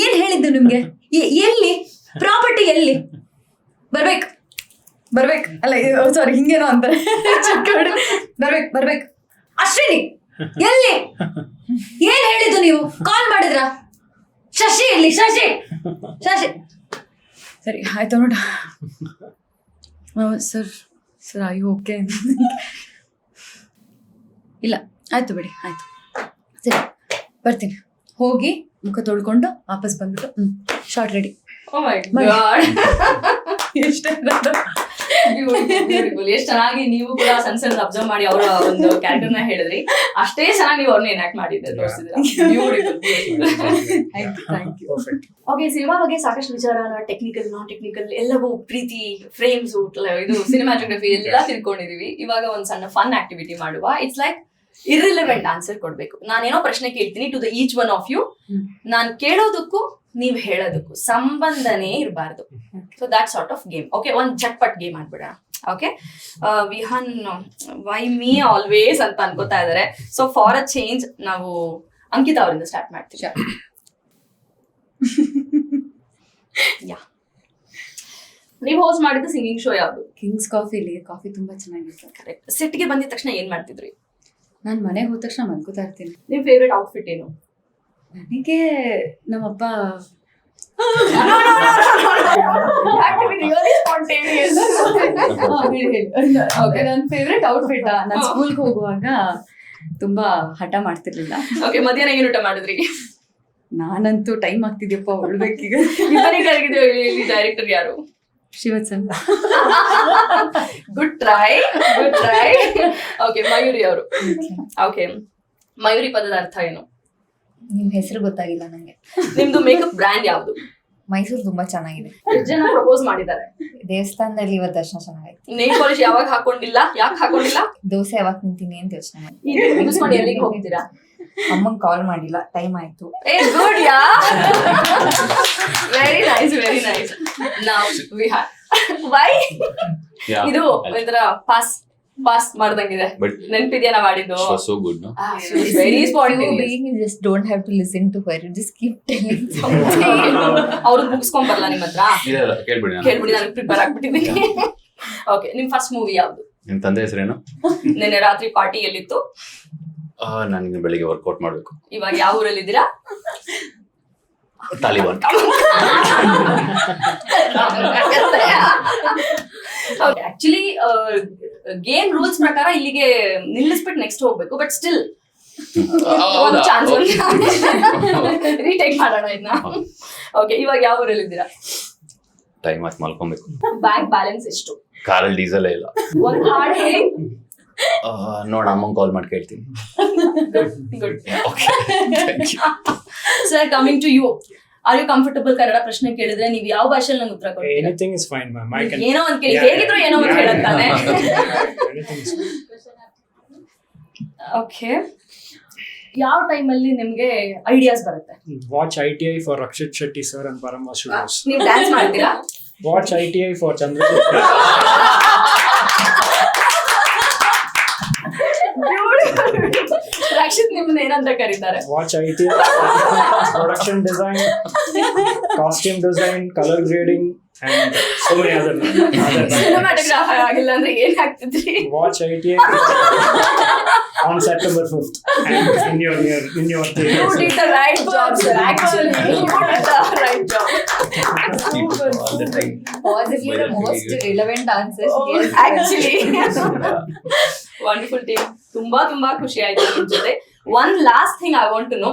ಏನ್ ಹೇಳಿದ್ದು ನಿಮ್ಗೆ? ಎಲ್ಲಿ ಪ್ರಾಪರ್ಟಿ, ಎಲ್ಲಿ ಬರ್ಬೇಕು ಅಲ್ಲ, ಸಾರಿ ಹಿಂಗೇನೋ ಅಂತಾರೆ, ಬರ್ಬೇಕು ಅಶ್ವಿನಿ ಎಲ್ಲಿ? ಏನ್ ಹೇಳಿದ್ದು ನೀವು? ಕಾಲ್ ಮಾಡಿದ್ರ? ಶಶಿ ಎಲ್ಲಿ? ಶಶಿ ಸರಿ ಆಯ್ತು ನೋಡ ಸರ್ ಐ ಓಕೆ. ಇಲ್ಲ ಆಯ್ತು ಬಿಡಿ, ಆಯ್ತು ಸರಿ ಬರ್ತೀನಿ. ಹೋಗಿ ಮುಖ ತೊಳ್ಕೊಂಡು ವಾಪಸ್ ಬಂದ್ಬಿಟ್ಟು short ready. Oh my God. Beautiful. ಎಷ್ಟು ಚೆನ್ನಾಗಿ ನೀವು ಕೂಡ ಸಣ್ಣ ಸಣ್ಣ ಅಬ್ಸರ್ವ್ ಮಾಡಿ ಅವರ ಒಂದು ಕ್ಯಾರೆಕ್ಟರ್ ನ ಹೇಳಿದ್ರಿ, ಅಷ್ಟೇ ಚೆನ್ನಾಗಿ ನೀವು ಅವ್ರನ್ನ ಎನಾಕ್ಟ್ ಮಾಡಿದ್ದೆ, ತೋರಿಸಿದ್ರ. Perfect. ಓಕೆ, ಸಿನಿಮಾ ಬಗ್ಗೆ ಸಾಕಷ್ಟು ವಿಚಾರನ, ಟೆಕ್ನಿಕಲ್ ನಾನ್ ಟೆಕ್ನಿಕಲ್ ಎಲ್ಲವೂ, ಪ್ರೀತಿ, ಫ್ರೇಮ್ಸ್, ಇದು ಸಿನಿಮಾಟೋಗ್ರಫಿ ಎಲ್ಲ ತಿಳ್ಕೊಂಡಿದೀವಿ. ಇವಾಗ ಒಂದ್ ಸಣ್ಣ ಫನ್ ಆಕ್ಟಿವಿಟಿ ಮಾಡುವ. ಇಟ್ಸ್ ಲೈಕ್ ಇರ್ರಿಲೆವೆಂಟ್ ಆನ್ಸರ್ ಕೊಡ್ಬೇಕು. ನಾನೇನೋ ಪ್ರಶ್ನೆ ಕೇಳ್ತೀನಿ to the each one of you. ನಾನ್ ಕೇಳೋದಕ್ಕೂ ನೀವ್ ಹೇಳೋದಕ್ಕೂ ಸಂಬಂಧನೇ ಇರಬಾರ್ದು. So that sort of game. Okay, ಒಂದ್ ಚಟ್ಪಟ್ ಗೇಮ್ ಮಾಡ್ಬಿಡೋಣ. Okay, Vihaan why me always ಅಂತ ಅನ್ಕೋತಾ ಇದಾರೆ. ಸೊ ಫಾರ್ ಅ ಚೇಂಜ್ ನಾವು ಅಂಕಿತಾ ಅವರಿಂದ ಸ್ಟಾರ್ಟ್ ಮಾಡ್ತೀವಿ. ಯಾ, ನೀವು ಹೋಸ್ಟ್ ಮಾಡಿದ ಸಿಂಗಿಂಗ್ ಶೋ ಯಾವುದು? ಕಿಂಗ್ಸ್ ಕಾಫಿಲಿ ಕಾಫಿ ತುಂಬಾ ಚೆನ್ನಾಗಿತ್ತು. ಕರೆಕ್ಟ್. ಸೆಟ್ಗೆ ಬಂದಿದ ತಕ್ಷಣ ಏನ್ ಮಾಡ್ತಿದ್ರಿ? ನಾನು ಮನೆಗೆ ಹೋದ ತಕ್ಷಣ ಮಲ್ಕೋತಾ ಇರ್ತೀನಿ. ನಿಮ್ ಫೇವ್ರೆಟ್ ಔಟ್ಫಿಟ್ ಏನು? ನನಗೆ ನಮ್ಮಪ್ಪ ನನ್ನ ಫೇವ್ರೆಟ್ ಔಟ್ಫಿಟ್ ನಾನು ಸ್ಕೂಲ್ಗೆ ಹೋಗುವಾಗ ತುಂಬಾ ಹಠ ಮಾಡ್ತಿರ್ಲಿಲ್ಲ. ಓಕೆ, ಮಧ್ಯಾಹ್ನ ಏನು ಊಟ ಮಾಡಿದ್ರಿ? ನಾನಂತೂ ಟೈಮ್ ಆಗ್ತಿದ್ಯಪ್ಪ ಹೊರಡ್ಬೇಕೀಗ. ಡೈರೆಕ್ಟರ್ ಯಾರು? Shivachandra. Good try, good try. Okay, Mayuri ಅವರು. ಓಕೆ, ಮಯೂರಿ ಪದದ ಅರ್ಥ ಏನು? ನಿಮ್ ಹೆಸರು ಗೊತ್ತಾಗಿಲ್ಲ ನಂಗೆ. ನಿಮ್ದು ಮೇಕಪ್ ಬ್ರ್ಯಾಂಡ್ ಯಾವುದು? ಮೈಸೂರು ತುಂಬಾ ಚೆನ್ನಾಗಿದೆ. ಎಷ್ಟು ಜನ ಪ್ರಪೋಸ್ ಮಾಡಿದ್ದಾರೆ? ದೇವಸ್ಥಾನದಲ್ಲಿ ಇವತ್ತು ದರ್ಶನ ಚೆನ್ನಾಗಿತ್ತು. ನೇಲ್ ಪಾಲಿಶ್ ಯಾವಾಗ ಹಾಕೊಂಡಿಲ್ಲ? ಯಾಕೆ ಹಾಕೊಂಡಿಲ್ಲ? ದೋಸೆ ಯಾವಾಗ ತಿಂತೀನಿ ಅಂತ ಯೋಚನೆ ಮಾಡಿ. ಇದು ಮುಗಿಸ್ಕೊಂಡು ಎಲ್ಲಿಗೆ ಹೋಗ್ತೀರಾ? ಅಮ್ಮಂಗ್ ಕಾಲ್ ಮಾಡಿಲ್ಲ, ಟೈಮ್ ಆಯ್ತು. ಏ ಗುಡ್ ಯಾ, ವೆರಿ ನೈಸ್, ವೆರಿ ನೈಸ್. ನಾವ್ ವಿ ಹ್ಯಾವ್ ವೈ ಇದು ಒಂಥರ ಪಾಸ್ ಪಾಸ್ ಮಾಡ್ದಂಗಿದೆ. ನೆನ್ಪಿದ್ಯಾ ನಾ ಮಾಡಿದ್ದು? so good, no? Very You just don't have to listen to her. You just keep telling ಅವ್ರನ್ನ ಮುಗಿಸ್ಕೊಂಡ್ ಬರಲ್ಲ ನಿಮ್ಮ ಹತ್ರ? ಇಲ್ಲ, ಕೇಳ್ಬಿಡಿ. ಕೇಳ್ಬಿಡಿ, ನಾನು ಪ್ರಿಪೇರ್ ಆಗ್ಬಿಟ್ಟಿದ್ದೀನಿ. ಓಕೆ, ನಿಮ್ ಫಸ್ಟ್ ಮೂವಿ ಯಾವ್ದು? ನಿಮ್ ತಂದೆ ಹೆಸರೇನು? ನಿನ್ನೆ ರಾತ್ರಿ ಪಾರ್ಟಿ ಎಲ್ಲಿತ್ತು? ನನಗೆ ಬೆಳಿಗ್ಗೆ ವರ್ಕೌಟ್ ಮಾಡ್ಬೇಕು. ಇವಾಗ ಯಾವ ಊರಲ್ಲಿ ಇದ್ದೀರಾ? ತಾಲಿಬಾನ್. ಆಕ್ಚುಲಿ ಗೇಮ್ ರೂಲ್ಸ್ ಪ್ರಕಾರ ಇಲ್ಲಿಗೆ ನಿಲ್ಲಿಸ್ಬಿಟ್ಟು ನೆಕ್ಸ್ಟ್ ಹೋಗ್ಬೇಕು, ಬಟ್ ಸ್ಟಿಲ್ ಒಂದು ಚಾನ್ಸ್ ರೀಟೇಕ್ ಮಾಡೋಣ ಇದನ್ನ. ಓಕೆ, ಇವಾಗ ಯಾವ ಊರಲ್ಲಿ ಇದ್ದೀರಾ? ಟೈಮ್ ಆಯ್ತು, ಮಲ್ಕೊಬೇಕು. ಬ್ಯಾಂಕ್ ಬ್ಯಾಲೆನ್ಸ್ ಎಷ್ಟು? ಕಾರಲ್ಲಿ ಡೀಸೆಲ್ ಇಲ್ಲ. ಒಂದ್ ಹಾಡು ಹೇಳಿ. ನೋಡ, ಅಮ್ಮಂಗ್ ಕಾಲ್ ಮಾಡಿ ಕೇಳ್ತೀನಿ. Good. Okay, thank you. Sir, coming to you, are you comfortable? Kannada ಪ್ರಶ್ನೆ ಕೇಳಿದ್ರೆ ನೀವು ಯಾವ ಭಾಷೆಯಲ್ಲಿ ನಂಗೆ ಉತ್ತರ ಕೊಡ್ತೀರಾ? Anything is fine, ma'am. I can. ಏನೋ ಒಂದ್ ಕೇಳಿ, ಹೇಗಿದ್ರು ಏನೋ ಒಂದ್ ಹೇಳತ್ತಾನೆ. Anything is fine. ಓಕೆ, ಯಾವ ಟೈಮಲ್ಲಿ ನಿಮ್ಗೆ ಐಡಿಯಾಸ್ ಬರುತ್ತೆ? Watch ITI for Rakshit Shetty sir and Parama Studios. ನೀವು ಡ್ಯಾನ್ಸ್ ಮಾಡ್ತೀರಾ? Watch ITI for Chandragupta. Rakshit ನಿಮ್ಮನ್ನ ಏನಂತ ಕರೀತಾರೆ? Watch ITI production design, costume design, color grading, and so many other. Cinematographer ಆಗಿಲ್ಲ ಅಂದ್ರೆ ಏನ್ ಆಗ್ತಿದ್ರಿ? Watch ITI on September 5th and in your You theater. did the right job, sir. Actually, you did the right job. All the time. Possibly the most relevant answers. Actually, wonderful team. ತುಂಬಾ ತುಂಬಾ ಖುಷಿ ಆಯ್ತು ನಿಮ್ ಜೊತೆ. One last thing I want to know,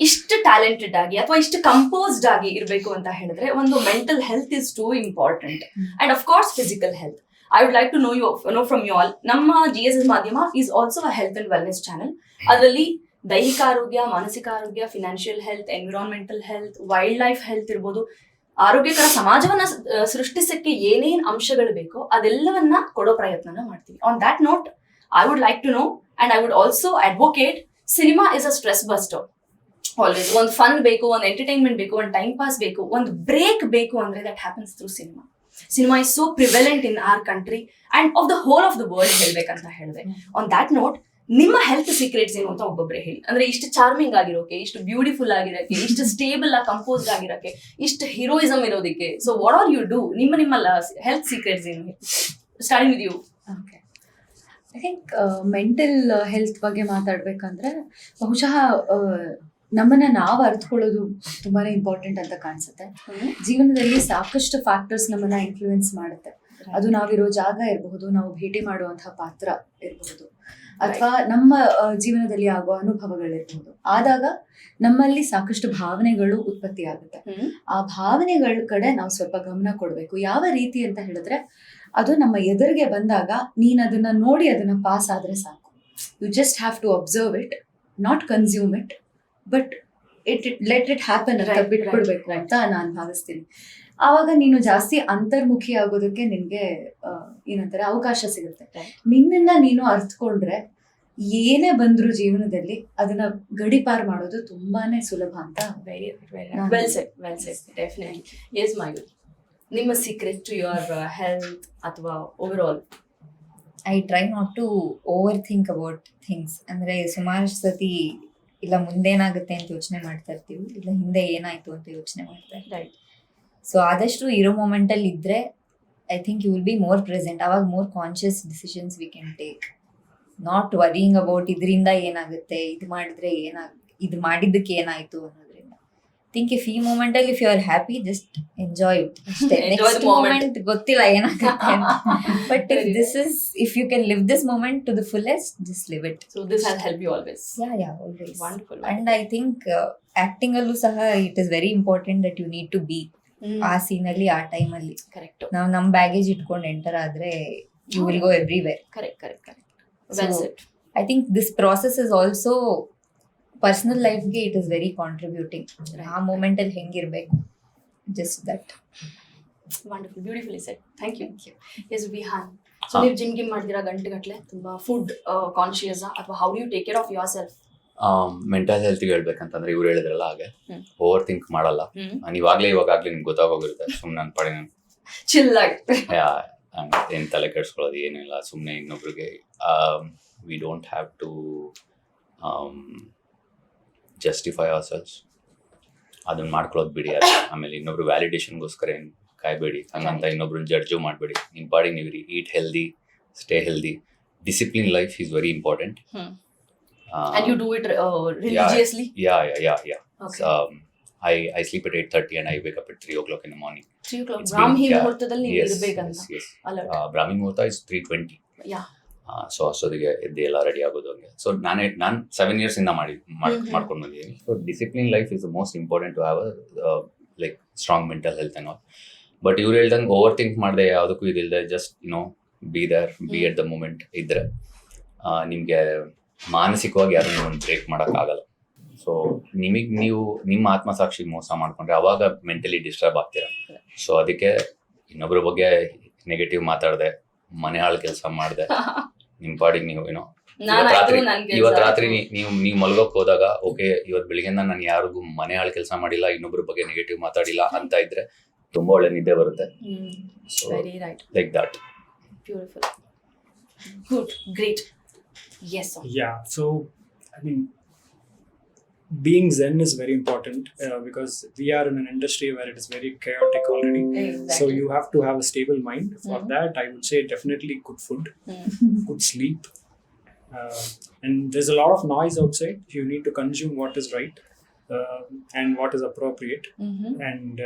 ಇಷ್ಟು talented ಆಗಿ ಅಥವಾ ಇಷ್ಟು ಕಂಪೋಸ್ಡ್ ಆಗಿ ಇರಬೇಕು ಅಂತ ಹೇಳಿದ್ರೆ ಒಂದು mental health is too important, and of course physical health. I would like to know from you all. ನಮ್ಮ GSS ಮಾಧ್ಯಮ is also a health and wellness channel. ಅದರಲ್ಲಿ ದೈಹಿಕ ಆರೋಗ್ಯ, ಮಾನಸಿಕ ಆರೋಗ್ಯ, financial health, environmental health, wild life health ಇರ್ಬೋದು, ಆರೋಗ್ಯಕರ ಸಮಾಜವನ್ನ ಸೃಷ್ಟಿಸಕ್ಕೆ ಏನೇನ್ ಅಂಶಗಳು ಬೇಕೋ ಅದೆಲ್ಲವನ್ನ ಕೊಡೋ ಪ್ರಯತ್ನನ ಮಾಡ್ತೀವಿ. On that note, I would like to know and I would also advocate, cinema is a stress buster. Always ಒಂದು ಫನ್ ಬೇಕು, ಒಂದು ಎಂಟರ್ಟೈನ್ಮೆಂಟ್ ಬೇಕು, ಒಂದು ಟೈಮ್ ಪಾಸ್ ಬೇಕು, ಒಂದು ಬ್ರೇಕ್ ಬೇಕು ಅಂದ್ರೆ that happens through cinema. Cinema is so prevalent in our country and of the whole of the world ಹೇಳ್ಬೇಕಂತ ಹೇಳಿದೆ. ಆನ್ ದ್ಯಾಟ್ ನೋಟ್, ನಿಮ್ಮ ಹೆಲ್ತ್ ಸೀಕ್ರೆಟ್ಸ್ ಏನು ಅಂತ ಒಬ್ಬೊಬ್ಬರೇ ಹೇಳಿ. ಅಂದ್ರೆ ಇಷ್ಟು ಚಾರ್ಮಿಂಗ್ ಆಗಿರೋಕೆ, ಇಷ್ಟು ಬ್ಯೂಟಿಫುಲ್ ಆಗಿರೋಕೆ, ಇಷ್ಟು ಸ್ಟೇಬಲ್ ಆಗಿ ಕಂಪೋಸ್ಡ್ ಆಗಿರೋಕೆ, ಇಷ್ಟು ಹೀರೋಯಿಸಮ್ ಇರೋದಕ್ಕೆ, so what are you do? ನಿಮ್ಮ ಹೆಲ್ತ್ ಸೀಕ್ರೆಟ್ಸ್ ಏನು? Starting with you. Okay, I think mental health ಬಗ್ಗೆ ಮಾತಾಡ್ಬೇಕಂದ್ರೆ ಬಹುಶಃ ನಮ್ಮನ್ನ ನಾವು ಅರ್ಥಕೊಳ್ಳೋದು ತುಂಬಾನೇ ಇಂಪಾರ್ಟೆಂಟ್ ಅಂತ ಕಾಣಿಸುತ್ತೆ. ಜೀವನದಲ್ಲಿ ಸಾಕಷ್ಟು ಫ್ಯಾಕ್ಟರ್ಸ್ ನಮ್ಮನ್ನ ಇನ್ಫ್ಲೂಯೆನ್ಸ್ ಮಾಡುತ್ತೆ. ಅದು ನಾವಿರೋ ಜಾಗ ಇರಬಹುದು, ನಾವು ಭೇಟಿ ಮಾಡುವಂತಹ ಪಾತ್ರ ಇರಬಹುದು. ಅಥವಾ ನಮ್ಮ ಜೀವನದಲ್ಲಿ ಆಗುವ ಅನುಭವಗಳಿರ್ಬೋದು. ಆದಾಗ ನಮ್ಮಲ್ಲಿ ಸಾಕಷ್ಟು ಭಾವನೆಗಳು ಉತ್ಪತ್ತಿ ಆಗುತ್ತೆ. ಆ ಭಾವನೆಗಳ ಕಡೆ ನಾವು ಸ್ವಲ್ಪ ಗಮನ ಕೊಡ್ಬೇಕು. ಯಾವ ರೀತಿ ಅಂತ ಹೇಳಿದ್ರೆ, ಅದು ನಮ್ಮ ಎದುರಿಗೆ ಬಂದಾಗ ನೀನ್ ಅದನ್ನ ನೋಡಿ ಅದನ್ನ ಪಾಸ್ ಆದ್ರೆ ಸಾಕು. You just have to observe it, not consume it, but let it happen ಅಂತ ಬಿಟ್ಬಿಡ್ಬೇಕು ಅಂತ ನಾನು ಭಾವಿಸ್ತೀನಿ. ಆವಾಗ ನೀನು ಜಾಸ್ತಿ ಅಂತರ್ಮುಖಿ ಆಗೋದಕ್ಕೆ ನಿನ್ಗೆ ಏನಂತಾರೆ ಅವಕಾಶ ಸಿಗುತ್ತೆ. ನಿನ್ನನ್ನ ನೀನು ಅರ್ಥಕೊಂಡ್ರೆ ಏನೇ ಬಂದ್ರು ಜೀವನದಲ್ಲಿ ಅದನ್ನ ಗಡಿಪಾರ್ ಮಾಡೋದು ತುಂಬಾನೇ ಸುಲಭ ಅಂತ. Very well said, well said, definitely. Yes Mayur, ನಿಮ್ಮ ಸೀಕ್ರೆಟ್ ಟು ಯುವರ್ ಹೆಲ್ತ್ ಅಥವಾ overall? I try not to overthink about things. ಅಂದ್ರೆ ಸುಮಾರು ಸತಿ ಇಲ್ಲ ಮುಂದೇನಾಗುತ್ತೆ ಅಂತ ಯೋಚನೆ ಮಾಡ್ತಾ ಇರ್ತೀವಿ, ಇಲ್ಲ ಹಿಂದೆ ಏನಾಯ್ತು ಅಂತ ಯೋಚನೆ ಮಾಡ್ತಾ ಇರ್ತೀವಿ. ರೈಟ್. ಸೊ ಆದಷ್ಟು ಇರೋ ಮೊಮೆಂಟಲ್ಲಿ ಇದ್ರೆ I think you will be more present. ಅವಾಗ more conscious decisions we can take, not worrying about ಇದರಿಂದ ಏನಾಗುತ್ತೆ, ಇದು ಮಾಡಿದ್ದಕ್ಕೆ ಏನಾಯ್ತು ಅನ್ನೋದ್ರಿಂದ. ಥಿಂಕ್ ಇಫ್ ಈ ಮೊಮೆಂಟಲ್ಲಿ if you are happy, just enjoy it ಅಷ್ಟೇ. ನೆಕ್ಸ್ಟ್ ಮೊಮೆಂಟ್ ಗೊತ್ತಿಲ್ಲ ಏನಾಗುತ್ತೆ ಅಂತ. But if you can live this moment to the fullest, just live it. So this has help you always. Yeah always. Wonderful. And I think acting ಅಲ್ಲೂ ಸಹ it is very important that you need to be ಆ ಸೀನಲ್ಲಿ, ಆ ಟೈಮಲ್ಲಿ. Correct. ನಾವು ನಮ್ baggage ಇಟ್ಕೊಂಡು enter ಆದ್ರೆ you will go everywhere. Correct, correct, correct. Well said. I think this process is also personal ಲೈಫ್ಗೆ ಇಟ್ ಇಸ್ ವೆರಿ ಕಾಂಟ್ರಿಬ್ಯೂಟಿಂಗ್. ಆ ಮೂಮೆಂಟ್ ಅಲ್ಲಿ ಹೆಂಗಿರ್ಬೇಕು, just that. Wonderful, beautifully said. Thank you. Yes Vihaan, so ನೀವು gym ಮಾಡ್ತೀರಾ ಗಂಟೆಗಟ್ಟಲೆ, ತುಂಬಾ food conscious ಅಥವಾ how do you take care of yourself? Mental ಹೆಲ್ತ್ಗೆ ಹೇಳ್ಬೇಕಂತಂದ್ರೆ ಇವ್ರು ಹೇಳಿದ್ರಲ್ಲ ಹಾಗೆ ಓವರ್ ಥಿಂಕ್ ಮಾಡಲ್ಲ. ಇವಾಗ್ಲೇ ನಿಮ್ಗೆ ಗೊತ್ತಾಗೋಗಿರುತ್ತೆ. ಸುಮ್ಮನೆ ನನ್ನ ಪಡೆ ಚಿಲ್ ಆಗಿ ಏನ್ ತಲೆ ಕೆಡ್ಸ್ಕೊಳ್ಳೋದು ಏನಿಲ್ಲ. ಸುಮ್ಮನೆ ಇನ್ನೊಬ್ರಿಗೆ we don't have to justify ourselves. ಅದನ್ನ ಮಾಡ್ಕೊಳ್ಳೋದು ಬಿಡಿ. ಆಮೇಲೆ ಇನ್ನೊಬ್ರು ವ್ಯಾಲಿಡೇಷನ್ಗೋಸ್ಕರ ಏನು ಕಾಯ್ಬೇಡಿ. ಹಂಗಂತ ಇನ್ನೊಬ್ರನ್ನ ಜಡ್ಜು ಮಾಡಬೇಡಿ. ನಿಮ್ಮ ಪಾಡಿಗೆ ನೀವು eat healthy, stay healthy. Discipline life is very important. And you do it religiously? Yeah. Okay. I sleep at 8:30 and I wake up at 3 o'clock in the morning. 3 o'clock. It's Brahmi been- ಮುಹೂರ್ತದಲ್ಲಿ ನೀವು Yes. ಇರಬೇಕಂತ. Alert. Brahmi Muhurta is 3:20. Yeah. So ಅಷ್ಟೊತ್ತಿಗೆ ಎದ್ದು ಎಲ್ಲ ready ಆಗೋದು ಹಂಗೆ. So ನಾನು 7 years ಇಂದ ಮಾಡ್ಕೊಂಡು ಬಂದಿದ್ದೀನಿ. So discipline life is the most important to have like strong mental health and all. But ಇವ್ರು ಹೇಳ್ದಂಗೆ ಓವರ್ ಥಿಂಕ್ ಮಾಡದೆ ಯಾವುದಕ್ಕೂ ಇದಿಲ್ಲದೆ just be there, be at the moment ಇದ್ರೆ ನಿಮಗೆ ಮಾನಸಿಕವಾಗಿ ಯಾರು ಬ್ರೇಕ್ ಮಾಡೋಕ್ಕಾಗಲ್ಲ. ಸೊ ನೀವು ನಿಮ್ಮ ಆತ್ಮಸಾಕ್ಷಿಗೆ ಮೋಸ ಮಾಡ್ಕೊಂಡ್ರೆ ಅವಾಗ ಮೆಂಟಲಿ ಡಿಸ್ಟರ್ಬ್ ಆಗ್ತೀರಾ. ಸೊ ಅದಕ್ಕೆ ಇನ್ನೊಬ್ಬರ ಬಗ್ಗೆ ನೆಗೆಟಿವ್ ಮಾತಾಡದೆ, ಮನೆ ಹಾಳು ಕೆಲಸ ಮಾಡಿದೆ, ನಿಮ್ಮ ಪಾಡಿಗೆ ನೀವು ಇವತ್ತು ರಾತ್ರಿ ನೀವು ಮಲ್ಗೋಕ್ ಹೋದಾಗ ಓಕೆ ಇವತ್ತು ಬೆಳಿಗ್ಗೆಯಿಂದ ನಾನು ಯಾರಿಗೂ ಮನೆ ಹಾಳು ಕೆಲಸ ಮಾಡಿಲ್ಲ, ಇನ್ನೊಬ್ಬರ ಬಗ್ಗೆ ನೆಗೆಟಿವ್ ಮಾತಾಡಿಲ್ಲ ಅಂತ ಇದ್ರೆ ತುಂಬಾ ಒಳ್ಳೆ ನಿದ್ದೆ ಬರುತ್ತೆ. Very right. Like that. Beautiful. Good. Great. Yes, sir. Yeah, so I mean, being zen is very important because we are in an industry where it is very chaotic already. Exactly. So you have to have a stable mind. For that, I would say definitely good food, good sleep, and there's a lot of noise outside. You need to consume what is right and what is appropriate, and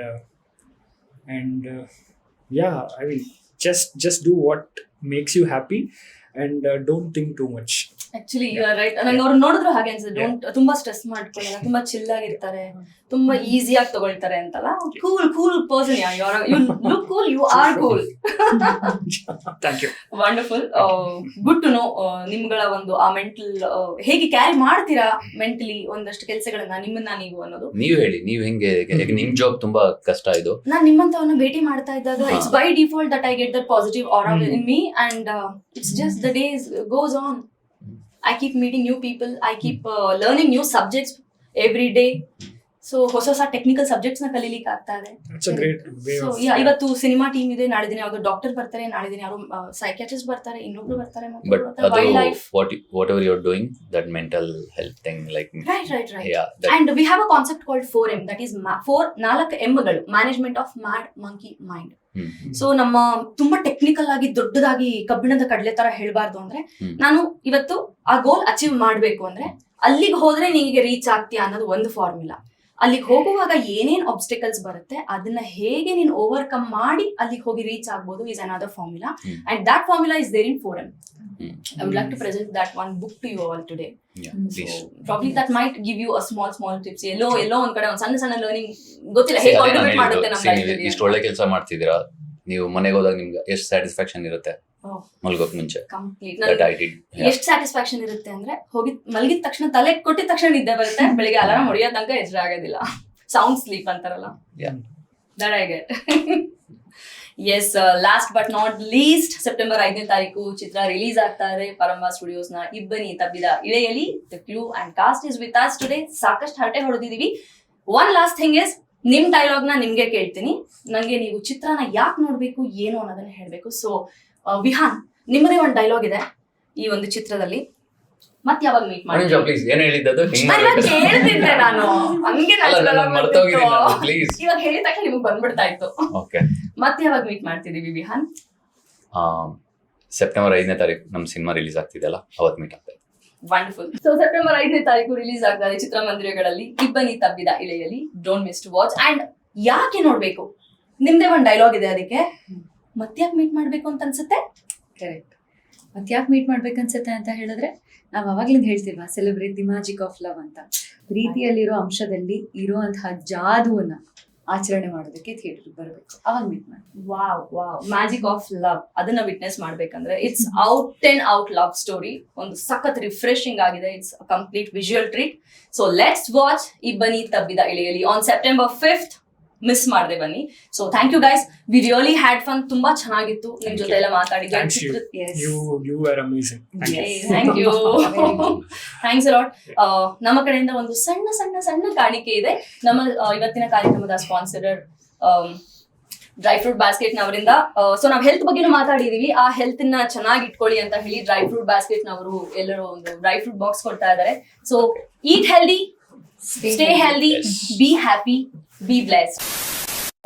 yeah, I mean, just do what makes you happy. And don't think too much. Actually, you are right. ನಂಗೆ ಅವ್ರು ನೋಡಿದ್ರು ಹಾಗೆ ಅನ್ಸುತ್ತೆ. ತುಂಬಾ stress ಮಾಡ್ಕೊಳ್ಳಲ್ಲ, ತುಂಬಾ chill ಆಗಿರ್ತಾರೆ, ತುಂಬಾ ಈಸಿಯಾಗಿ ತಗೊಳ್ತಾರೆ ಅಂತಲ್ಲ. Cool person. You look cool, you are cool. Thank you. Wonderful. Good to know. ನಿಮ್ಗಳ ಒಂದು ಆ ಮೆಂಟಲ್ ಹೇಗೆ ಕ್ಯಾರಿ ಮಾಡ್ತೀರಾ ಮೆಂಟಲಿ ಒಂದಷ್ಟು ಕೆಲಸಗಳನ್ನ ನಿಮ್ಮನ್ನ ನೀವು ಅನ್ನೋದು. ನೀವು ಹೇಳಿ, ನೀವು ಹೆಂಗೆ ನಿಮ್ ಜಾಬ್ ತುಂಬಾ ಕಷ್ಟ ಇದು. ನಾನ್ ನಿಮ್ಮಂತವನ್ನ ಭೇಟಿ ಮಾಡ್ತಾ ಇದ್ದಾಗ it's by default that I get that positive aura in me and it's just the days goes on. I keep meeting new people. I keep learning new subjects every day. So ಹೊಸ technical subjects ನ ಕಲೀಲಿಕ್ಕೆ ಆಗ್ತಾ ಇದೆ. That's a great way of. ಇವತ್ತು cinema team ಇದೆ, ನಾಳೆ ದಿನ ಯಾವ್ದು ಡಾಕ್ಟರ್ ಬರ್ತಾರೆ, ನಾಳೆ ದಿನ ಯಾರು ಸೈಕಿಯಾಟ್ರಿಸ್ಟ್ ಬರ್ತಾರೆ, ಇನ್ನೊಬ್ರು ಬರ್ತಾರೆ, But wild life. whatever you're doing, that mental health thing, like Right. yeah, that, And we have a concept called 4M, that is 4 Mಗಳು, management of mad monkey mind. So ನಮ್ಮ ತುಂಬಾ ಟೆಕ್ನಿಕಲ್ ಆಗಿ ದೊಡ್ಡದಾಗಿ ಕಬ್ಬಿಣದ ಕಡಲೆ ತರ ಹೇಳ್ಬಾರ್ದು. ಅಂದ್ರೆ ನಾನು ಇವತ್ತು ಆ ಗೋಲ್ ಅಚೀವ್ ಮಾಡ್ಬೇಕು ಅಂದ್ರೆ ಅಲ್ಲಿಗೆ ಹೋದ್ರೆ ನಿಮಗೆ ರೀಚ್ ಆಗ್ತೀಯಾ ಅನ್ನೋದು ಒಂದು ಫಾರ್ಮುಲಾ. ಅಲ್ಲಿಗೆ ಹೋಗುವಾಗ ಏನೇನ್ ಆಬ್ಸ್ಟಿಕಲ್ಸ್ ಬರುತ್ತೆ ಅದನ್ನ ಹೇಗೆ ನೀನು ಓವರ್ಕಮ್ ಮಾಡಿ ಅಲ್ಲಿಗೆ ಹೋಗಿ ರೀಚ್ ಆಗ್ಬೋದು is another formula and that formula is there in forum. I would like to present that one book to you all today. Yeah, please. So probably that might give you a small tips. ಎಲ್ಲೋ ಒಂದ್ ಕಡೆ ಒಂದ್ ಸಣ್ಣ learning ಗೊತ್ತಿಲ್ಲ ಹೇಗೆ contribute ಮಾಡುತ್ತೆ ನಮ್ಮ life. ಇಷ್ಟು ಒಳ್ಳೆ ಕೆಲಸ ಮಾಡ್ತಿದ್ದೀರಾ, ನೀವು ಮನೆಗೆ ಹೋದಾಗ ನಿಮ್ಗೆ ಎಷ್ಟು ಸ್ಯಾಟಿಸ್ಫ್ಯಾಕ್ಷನ್ ಇರುತ್ತೆ ಮಲ್ಗೋಕ್ ಮುಂಚೆ. Complete That I did. Yeah. ಎಷ್ಟು ಸ್ಯಾಟಿಸ್ಫ್ಯಾಕ್ಷನ್ ಇರುತ್ತೆ ಅಂದ್ರೆ ಹೋಗಿ ಮಲಗಿದ ತಕ್ಷಣ ತಲೆ ಕೊಟ್ಟಿದ ತಕ್ಷಣ ನಿದ್ದೆ ಬರುತ್ತೆ, ಬೆಳಿಗ್ಗೆ ಅಲಾರಾಮ್ ಹೊಡೆಯೋ ತನಕ ಎಚ್ಚರ ಆಗೋದಿಲ್ಲ. ಸೌಂಡ್ ಸ್ಲೀಪ್ ಅಂತಾರಲ್ಲ, Yeah. that I get. Yes, last but not least September 5ನೇ ತಾರೀಕು ಚಿತ್ರ ರಿಲೀಸ್ ಆಗ್ತಾ ಇದೆ ಪರಂಬಾ ಸ್ಟುಡಿಯೋಸ್ ನ Ibbani Tabbida Ileyalli. The crew and cast is with us today. ಸಾಕಷ್ಟು ಹರಟೆ ಹೊಡೆದಿದೀವಿ. ಒನ್ ಲಾಸ್ಟ್ ಥಿಂಗ್ ಇಸ್, ನಿಮ್ ಡೈಲಾಗ್ ನ ನಿಮ್ಗೆ ಕೇಳ್ತೀನಿ. ನಂಗೆ ನೀವು ಚಿತ್ರನ ಯಾಕೆ ನೋಡ್ಬೇಕು ಏನು ಅನ್ನೋದನ್ನ ಹೇಳ್ಬೇಕು. ಸೊ ವಿಹಾನ್, ನಿಮ್ಮದೇ ಒಂದು ಡೈಲಾಗ್ ಇದೆ ಈ ಒಂದು ಚಿತ್ರದಲ್ಲಿ, ಮತ್ ಯಾವಾಗ ಮೀಟ್ ಮಾಡಿ ಪ್ಲೀಸ್ ಏನ್ ಹೇಳಿದ್ದದು ಕೇಳ್ತಿದ್ದೆ ನಾನು, ಹಂಗೆ ಪ್ಲೀಸ್. ಇವಾಗ ಹೇಳಿದ ತಕ್ಷಣ ನಿಮ್ಗೆ ಬಂದ್ಬಿಡ್ತಾ ಇತ್ತು. ಓಕೆ, ಮತ್ತೆ ಯಾವಾಗ ಮೀಟ್ ಮಾಡ್ತಿದೀವಿ ವಿಹಾನ್? ಸೆಪ್ಟೆಂಬರ್ 5ನೇ ತಾರೀಕು ನಮ್ಮ ಸಿನಿಮಾ ರಿಲೀಸ್ ಆಗ್ತಿದೆಯಲ್ಲ, ಅವತ್ತು ಮೀಟ್ ಆಗ್ತಾ ಇದೆ. ವಂಡರ್ಫುಲ್. ಸೊ ಸೆಪ್ಟೆಂಬರ್ 5ನೇ ತಾರೀಕು ರಿಲೀಸ್ ಆಗ್ತಾ ಇದೆ ಚಿತ್ರಮಂದಿರಗಳಲ್ಲಿ Ibbani Tabbida Ileyalli. Don't miss to watch. And ಯಾಕೆ ನೋಡ್ಬೇಕು, ನಿಮ್ದೇ ಒಂದು ಡೈಲಾಗ್ ಇದೆ ಅದಕ್ಕೆ. ಮತ್ತ್ಯಾಕೆ ಮೀಟ್ ಮಾಡ್ಬೇಕು ಅಂತ ಅನ್ಸುತ್ತೆ? ಕರೆಕ್ಟ್. ಮತ್ತೆ ಯಾಕೆ ಮೀಟ್ ಮಾಡ್ಬೇಕನ್ಸುತ್ತೆ ಅಂತ ಹೇಳಿದ್ರೆ, ನಾವು ಅವಾಗ್ಲಿಂದ ಹೇಳ್ತೀವ celebrate the magic of love ಅಂತ. ಪ್ರೀತಿಯಲ್ಲಿರೋ ಅಂಶದಲ್ಲಿ ಇರುವಂತಹ ಜಾದುವನ್ನ ಆಚರಣೆ ಮಾಡೋದಕ್ಕೆ ಥಿಯೇಟರ್ ಬರಬೇಕು, ಅವಾಗ ಮೀಟ್ ಮಾಡಿ. ವಾವ್, ಮ್ಯಾಜಿಕ್ ಆಫ್ ಲವ್ ಅದನ್ನ ವಿಟ್ನೆಸ್ ಮಾಡ್ಬೇಕಂದ್ರೆ ಇಟ್ಸ್ ಔಟ್ ಲವ್ ಸ್ಟೋರಿ. ಒಂದು ಸಖತ್ ರಿಫ್ರೆಶಿಂಗ್ ಆಗಿದೆ. It's complete visual treat. So let's watch Ibbani Tabbida Ileyalli on September 5th. Miss ಮಾಡದೆ ಬನ್ನಿ. So thank you guys, we really had fun. ತುಂಬಾ ಚೆನ್ನಾಗಿತ್ತು ನಿಮ್ ಜೊತೆ ಎಲ್ಲ ಮಾತಾಡಿದ್ದು. Thanks you were amazing. Thank you. Thanks a lot. ನಮ್ಮ ಕಡೆಯಿಂದ ಒಂದು ಸಣ್ಣ ಕಾಣಿಕೆ ಇದೆ. ನಮ್ಮ ಇವತ್ತಿನ ಕಾರ್ಯಕ್ರಮದ ಸ್ಪಾನ್ಸರರ್ ಡ್ರೈ ಫ್ರೂಟ್ ಬಾಸ್ಕೆಟ್ ನವರಿಂದ. ಸೊ ನಾವು ಹೆಲ್ತ್ ಬಗ್ಗೆನೂ ಮಾತಾಡಿದೀವಿ. ಆ ಹೆಲ್ತ್ ನ ಚೆನ್ನಾಗಿ ಇಟ್ಕೊಳ್ಳಿ ಅಂತ ಹೇಳಿ ಡ್ರೈ ಫ್ರೂಟ್ ಬಾಸ್ಕೆಟ್ ನವರು ಎಲ್ಲರೂ ಒಂದು ಡ್ರೈ ಫ್ರೂಟ್ ಬಾಕ್ಸ್ ಕೊಡ್ತಾ ಇದ್ದಾರೆ. So eat healthy, stay healthy, be happy, be blessed.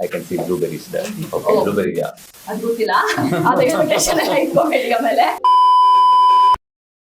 I can see blueberries there. Okay, blueberry, yeah. ಅದು ಗೊತ್ತಿಲ್ಲ. ಅದು ಇನ್ವಿಟೇಷನ್ ಎಲ್ಲ ಇಟ್ಕೋಬೇಡಿ ಆಮೇಲೆ.